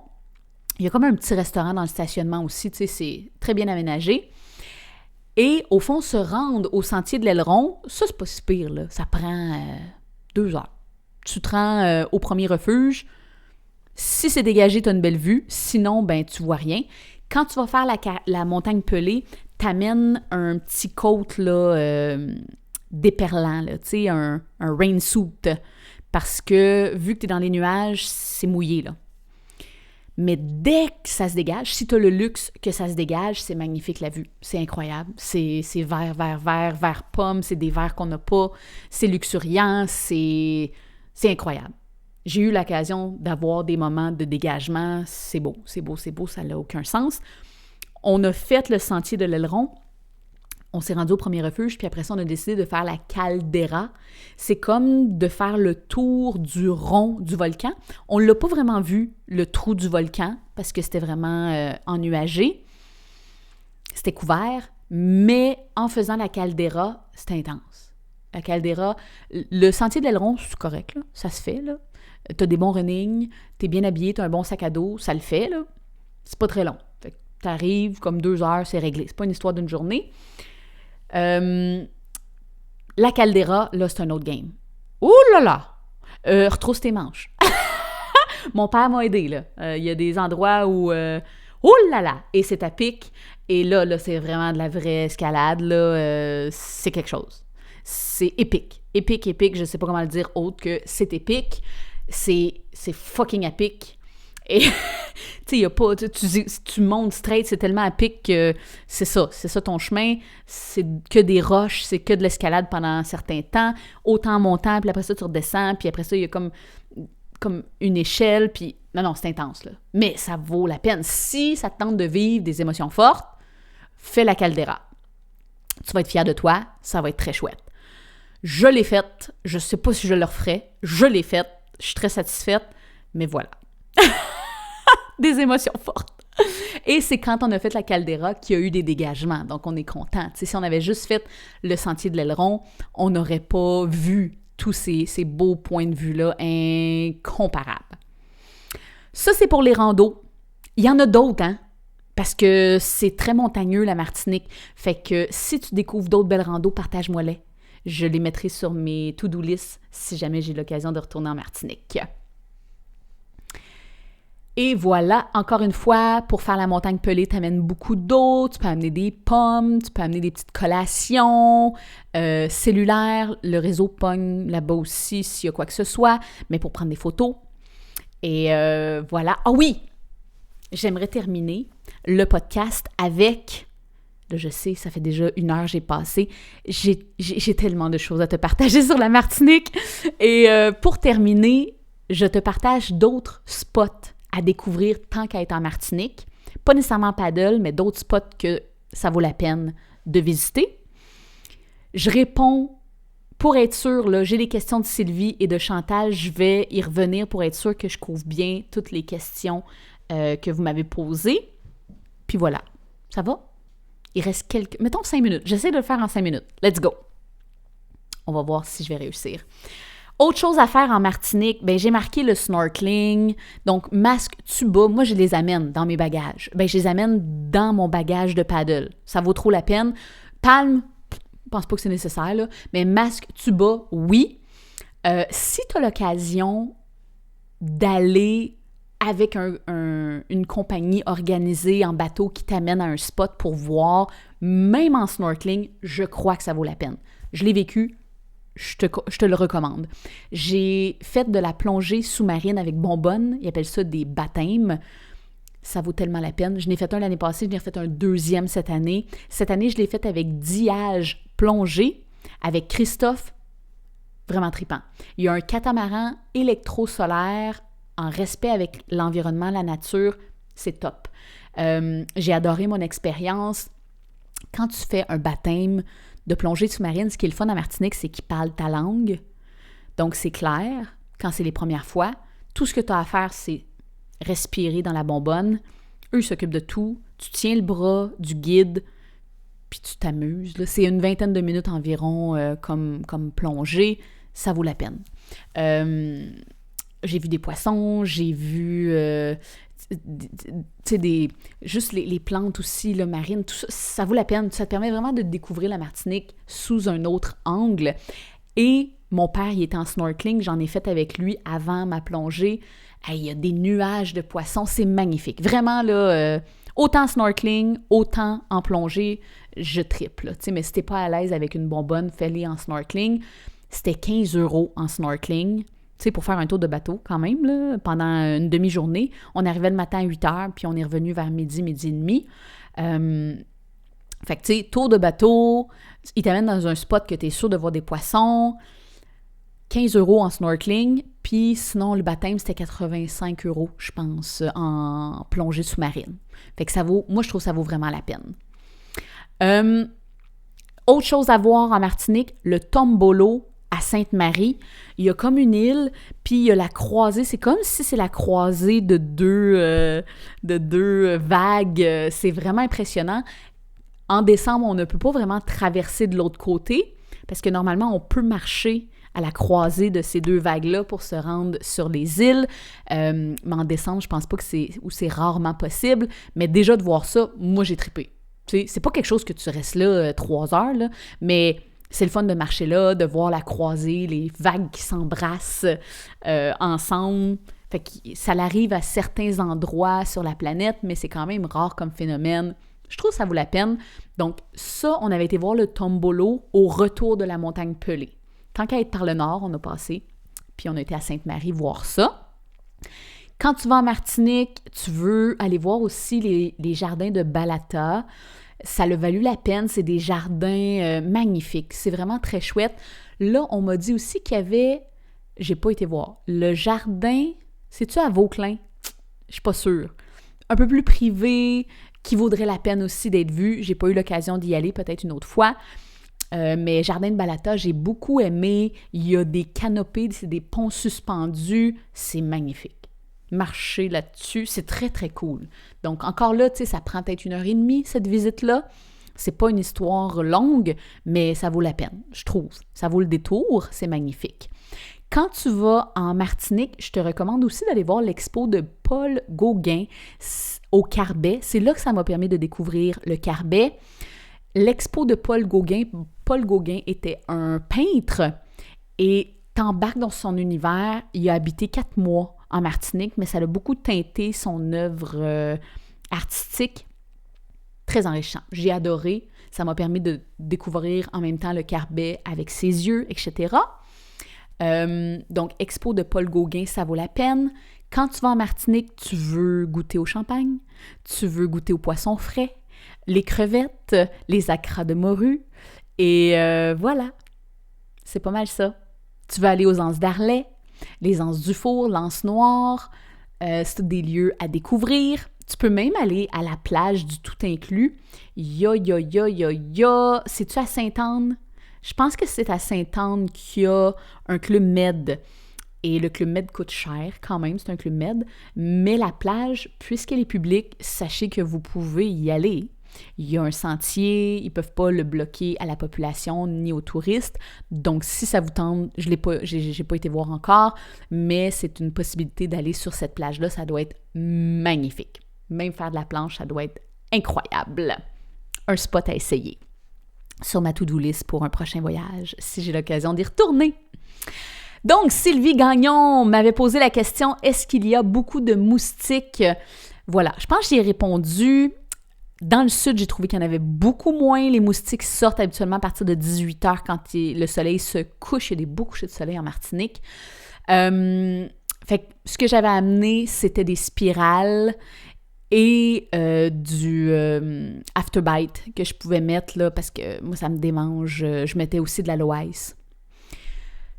il y a comme un petit restaurant dans le stationnement aussi, tu sais, c'est très bien aménagé. Et au fond, se rendre au Sentier de l'Aileron, ça, c'est pas si pire, là. Ça prend 2 heures. Tu te rends au premier refuge. Si c'est dégagé, tu as une belle vue. Sinon, ben tu vois rien. Quand tu vas faire la montagne Pelée, t'amènes un petit coat là, déperlant, là, tu sais, un rain suit. Parce que, vu que tu es dans les nuages, c'est mouillé, là. Mais dès que ça se dégage, si tu as le luxe que ça se dégage, c'est magnifique la vue. C'est incroyable. C'est vert pomme, c'est des verts qu'on n'a pas. C'est luxuriant, c'est incroyable. J'ai eu l'occasion d'avoir des moments de dégagement. C'est beau, ça n'a aucun sens. On a fait le sentier de l'Aileron. On s'est rendu au premier refuge, puis après ça, on a décidé de faire la caldeira. C'est comme de faire le tour du rond du volcan. On ne l'a pas vraiment vu, le trou du volcan, parce que c'était vraiment ennuagé. C'était couvert, mais en faisant la caldeira, c'était intense. La caldeira, le sentier de l'Aileron, c'est correct, là. Ça se fait, là. T'as des bons running, t'es bien habillé, t'as un bon sac à dos, ça le fait, là. C'est pas très long. Fait que t'arrives, comme 2 heures, c'est réglé. C'est pas une histoire d'une journée. La caldeira, là, c'est un autre game. Ouh là là! Retrousse tes manches. Mon père m'a aidé, là. Il y a des endroits où... ouh là là! Et c'est à pic. Et là, c'est vraiment de la vraie escalade, là. C'est quelque chose. C'est épique. Épique. Je sais pas comment le dire autre que c'est épique. C'est fucking à pic. Et, tu sais, il n'y a pas... Tu montes straight, c'est tellement à pic que c'est ça ton chemin. C'est que des roches, c'est que de l'escalade pendant un certain temps, autant en montant, puis après ça, tu redescends, puis après ça, il y a comme une échelle, puis... Non, c'est intense, là. Mais ça vaut la peine. Si ça te tente de vivre des émotions fortes, fais la caldeira. Tu vas être fier de toi, ça va être très chouette. Je l'ai faite, je sais pas si je le referai, je l'ai faite, je suis très satisfaite, mais voilà. Des émotions fortes. Et c'est quand on a fait la caldeira qu'il y a eu des dégagements, donc on est content. Tu sais, si on avait juste fait le sentier de l'Aileron, on n'aurait pas vu tous ces beaux points de vue-là incomparables. Ça, c'est pour les randos. Il y en a d'autres, hein? Parce que c'est très montagneux, la Martinique. Fait que si tu découvres d'autres belles randos, partage-moi-les. Je les mettrai sur mes to-do list si jamais j'ai l'occasion de retourner en Martinique. Et voilà, encore une fois, pour faire la montagne pelée, tu amènes beaucoup d'eau, tu peux amener des pommes, tu peux amener des petites collations, cellulaires, le réseau pogne là-bas aussi s'il y a quoi que ce soit, mais pour prendre des photos. Et voilà. Ah oui! J'aimerais terminer le podcast avec... Là, je sais, ça fait déjà 1 heure j'ai passé. J'ai tellement de choses à te partager sur la Martinique. Et pour terminer, je te partage d'autres spots à découvrir tant qu'à être en Martinique. Pas nécessairement paddle, mais d'autres spots que ça vaut la peine de visiter. Je réponds pour être sûre, là, j'ai des questions de Sylvie et de Chantal. Je vais y revenir pour être sûre que je couvre bien toutes les questions que vous m'avez posées. Puis voilà, ça va? Il reste mettons 5 minutes. J'essaie de le faire en 5 minutes. Let's go! On va voir si je vais réussir. Autre chose à faire en Martinique, ben j'ai marqué le snorkeling. Donc, masque, tuba, moi, je les amène dans mes bagages. Ben, je les amène dans mon bagage de paddle. Ça vaut trop la peine. Palme, je pense pas que c'est nécessaire, là. Mais masque, tuba, oui. Si tu as l'occasion d'aller avec une compagnie organisée en bateau qui t'amène à un spot pour voir, même en snorkeling, je crois que ça vaut la peine. Je l'ai vécu, je te le recommande. J'ai fait de la plongée sous-marine avec bonbonne, ils appellent ça des baptêmes. Ça vaut tellement la peine. Je n'ai fait un l'année passée, je n'ai fait un deuxième cette année. Cette année, je l'ai fait avec Diage plongée, avec Christophe, vraiment trippant. Il y a un catamaran électro-solaire en respect avec l'environnement, la nature, c'est top. J'ai adoré mon expérience. Quand tu fais un baptême de plongée sous-marine, ce qui est le fun en Martinique, c'est qu'ils parlent ta langue. Donc, c'est clair, quand c'est les premières fois. Tout ce que tu as à faire, c'est respirer dans la bonbonne. Eux, ils s'occupent de tout. Tu tiens le bras du guide, puis tu t'amuses. Là. C'est une 20aine de minutes environ comme plongée. Ça vaut la peine. J'ai vu des poissons, j'ai vu juste les plantes aussi, le marine, tout ça, ça vaut la peine. Ça te permet vraiment de découvrir la Martinique sous un autre angle. Et mon père, il était en snorkeling, j'en ai fait avec lui avant ma plongée. Il y a des nuages de poissons, c'est magnifique. Vraiment, là, autant en snorkeling, autant en plongée, je triple. Mais si t'es pas à l'aise avec une bonbonne, fais-les en snorkeling. C'était 15 € en snorkeling. Tu sais, pour faire un tour de bateau, quand même, là, pendant une demi-journée. On arrivait le matin à 8 h, puis on est revenu vers midi et demi. Fait que, tu sais, tour de bateau, il t'amène dans un spot que tu es sûr de voir des poissons, 15 € en snorkeling, puis sinon, le baptême, c'était 85 €, je pense, en plongée sous-marine. Fait que ça vaut, moi, je trouve que ça vaut vraiment la peine. Autre chose à voir en Martinique, le Tombolo à Sainte-Marie. Il y a comme une île, puis il y a la croisée. C'est comme si c'est la croisée de deux vagues. C'est vraiment impressionnant. En décembre, on ne peut pas vraiment traverser de l'autre côté, parce que normalement, on peut marcher à la croisée de ces deux vagues-là pour se rendre sur les îles. Mais en décembre, je pense pas que c'est rarement possible. Mais déjà de voir ça, moi, j'ai trippé. Tu sais, c'est pas quelque chose que tu restes là 3 heures, là, mais c'est le fun de marcher là, de voir la croisée, les vagues qui s'embrassent ensemble. Fait que ça arrive à certains endroits sur la planète, mais c'est quand même rare comme phénomène. Je trouve que ça vaut la peine. Donc ça, on avait été voir le Tombolo au retour de la montagne pelée. Tant qu'à être par le nord, on a passé, puis on a été à Sainte-Marie voir ça. Quand tu vas en Martinique, tu veux aller voir aussi les jardins de Balata. Ça a valu la peine, c'est des jardins magnifiques, c'est vraiment très chouette. Là, on m'a dit aussi qu'il y avait, j'ai pas été voir, le jardin, c'est-tu à Vauclin? Je suis pas sûre. Un peu plus privé, qui vaudrait la peine aussi d'être vu. J'ai pas eu l'occasion d'y aller, peut-être une autre fois. Mais Jardin de Balata, j'ai beaucoup aimé. Il y a des canopées, c'est des ponts suspendus. C'est magnifique. Marcher là-dessus, c'est très, très cool. Donc, encore là, tu sais, ça prend peut-être 1h30, cette visite-là. C'est pas une histoire longue, mais ça vaut la peine, je trouve. Ça vaut le détour, c'est magnifique. Quand tu vas en Martinique, je te recommande aussi d'aller voir l'expo de Paul Gauguin au Carbet. C'est là que ça m'a permis de découvrir le Carbet. L'expo de Paul Gauguin était un peintre et t'embarques dans son univers. Il a habité 4 mois en Martinique, mais ça a beaucoup teinté son œuvre artistique. Très enrichissant. J'ai adoré. Ça m'a permis de découvrir en même temps le Carbet avec ses yeux, etc. Donc, expo de Paul Gauguin, ça vaut la peine. Quand tu vas en Martinique, tu veux goûter au champagne, tu veux goûter au poisson frais, les crevettes, les acras de morue, et voilà. C'est pas mal ça. Tu veux aller aux Anses d'Arlet, les Anses du Four, l'Anse Noire, c'est tous des lieux à découvrir. Tu peux même aller à la plage du tout inclus. C'est-tu à Sainte-Anne? Je pense que c'est à Sainte-Anne qu'il y a un club med. Et le club med coûte cher quand même, c'est un club med. Mais la plage, puisqu'elle est publique, sachez que vous pouvez y aller. Il y a un sentier, ils ne peuvent pas le bloquer à la population ni aux touristes. Donc, si ça vous tente, j'ai pas été voir encore, mais c'est une possibilité d'aller sur cette plage-là. Ça doit être magnifique. Même faire de la planche, ça doit être incroyable. Un spot à essayer sur ma to-do list pour un prochain voyage, si j'ai l'occasion d'y retourner. Donc, Sylvie Gagnon m'avait posé la question, est-ce qu'il y a beaucoup de moustiques? Voilà, je pense que j'y ai répondu. Dans le sud, j'ai trouvé qu'il y en avait beaucoup moins. Les moustiques sortent habituellement à partir de 18h quand le soleil se couche. Il y a des beaux couchers de soleil en Martinique. Fait que ce que j'avais amené, c'était des spirales et du Afterbite que je pouvais mettre là parce que moi, ça me démange. Je mettais aussi de l'aloès.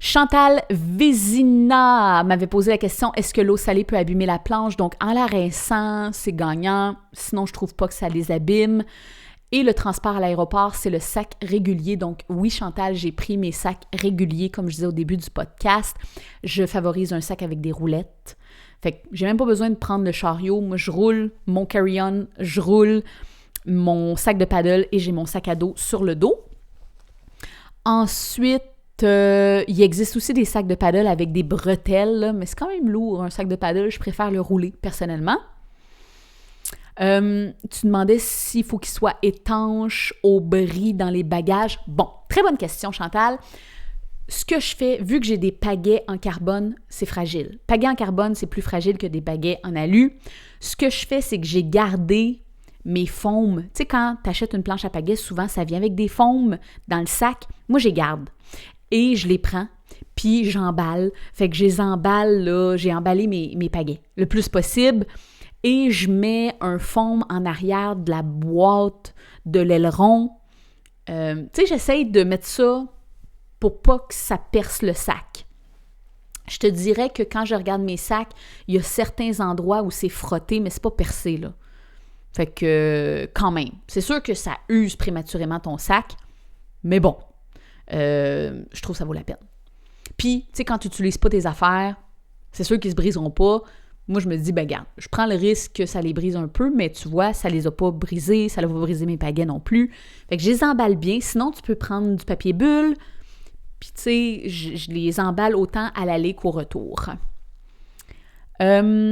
Chantal Vézina m'avait posé la question, est-ce que l'eau salée peut abîmer la planche? Donc, en la rinçant, c'est gagnant. Sinon, je trouve pas que ça les abîme. Et le transport à l'aéroport, c'est le sac régulier. Donc, oui, Chantal, j'ai pris mes sacs réguliers, comme je disais au début du podcast. Je favorise un sac avec des roulettes. Fait que j'ai même pas besoin de prendre le chariot. Moi, je roule mon carry-on, je roule mon sac de paddle et j'ai mon sac à dos sur le dos. Ensuite, il existe aussi des sacs de paddle avec des bretelles, là, mais c'est quand même lourd, un sac de paddle. Je préfère le rouler, personnellement. Tu demandais s'il faut qu'il soit étanche au bris dans les bagages. Bon, très bonne question, Chantal. Ce que je fais, vu que j'ai des pagaies en carbone, c'est fragile. Pagaies en carbone, c'est plus fragile que des pagaies en alu. Ce que je fais, c'est que j'ai gardé mes faumes. Tu sais, quand tu achètes une planche à pagaie, souvent, ça vient avec des faumes dans le sac. Moi, je les garde. Et je les prends, puis j'emballe. Fait que je les emballe, là, j'ai emballé mes pagaies le plus possible. Et je mets un foam en arrière de la boîte de l'aileron. Tu sais, j'essaye de mettre ça pour pas que ça perce le sac. Je te dirais que quand je regarde mes sacs, il y a certains endroits où c'est frotté, mais c'est pas percé, là. Fait que, quand même, c'est sûr que ça use prématurément ton sac, mais bon, je trouve que ça vaut la peine. Puis, tu sais, quand tu n'utilises pas tes affaires, c'est sûr qu'ils se briseront pas. Moi, je me dis, ben regarde, je prends le risque que ça les brise un peu, mais tu vois, ça les a pas brisés, ça ne va pas briser mes pagaies non plus. Fait que je les emballe bien. Sinon, tu peux prendre du papier bulle, puis tu sais, je les emballe autant à l'aller qu'au retour. Car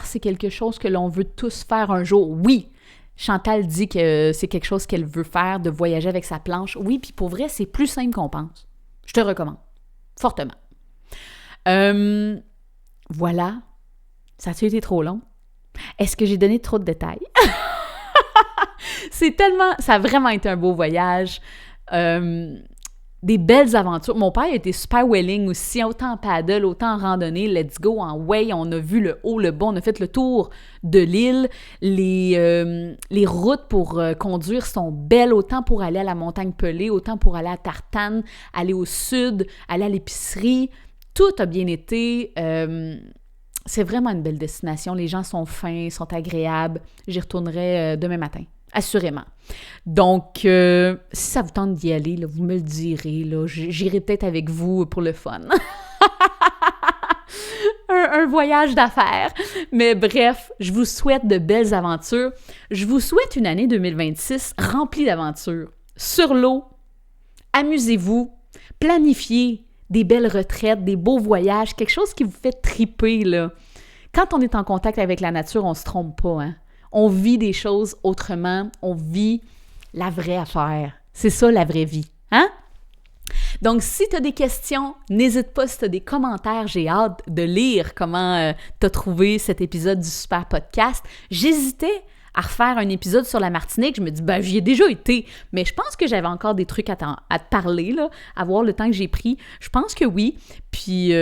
c'est quelque chose que l'on veut tous faire un jour. Oui! Chantal dit que c'est quelque chose qu'elle veut faire, de voyager avec sa planche. Oui, puis pour vrai, c'est plus simple qu'on pense. Je te recommande. Fortement. Voilà. Ça a-tu été trop long? Est-ce que j'ai donné trop de détails? Ça a vraiment été un beau voyage. Des belles aventures. Mon père a été super willing aussi, autant en paddle, autant en randonnée. Let's go, en way. On a vu le haut, le bas. On a fait le tour de l'île. Les routes pour conduire sont belles, autant pour aller à la montagne Pelée, autant pour aller à Tartane, aller au sud, aller à l'épicerie. Tout a bien été. C'est vraiment une belle destination. Les gens sont fins, sont agréables. J'y retournerai demain matin. Assurément. Donc, si ça vous tente d'y aller, là, vous me le direz. Là, j'irai peut-être avec vous pour le fun. un voyage d'affaires. Mais bref, je vous souhaite de belles aventures. Je vous souhaite une année 2026 remplie d'aventures. Sur l'eau, amusez-vous, planifiez des belles retraites, des beaux voyages, quelque chose qui vous fait triper, là. Quand on est en contact avec la nature, on se trompe pas, hein? On vit des choses autrement, on vit la vraie affaire. C'est ça, la vraie vie, hein? Donc, si tu as des questions, n'hésite pas, si tu as des commentaires, j'ai hâte de lire comment tu as trouvé cet épisode du Super Podcast. J'hésitais à refaire un épisode sur la Martinique. Je me dis, j'y ai déjà été, mais je pense que j'avais encore des trucs à te parler, là, à voir le temps que j'ai pris. Je pense que oui. Puis,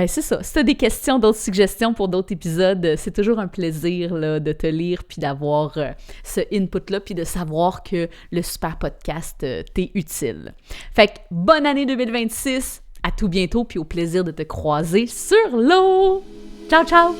c'est ça. Si tu as des questions, d'autres suggestions pour d'autres épisodes, c'est toujours un plaisir là, de te lire puis d'avoir ce input-là puis de savoir que le Super Podcast t'est utile. Fait que, bonne année 2026! À tout bientôt puis au plaisir de te croiser sur l'eau! Ciao, ciao!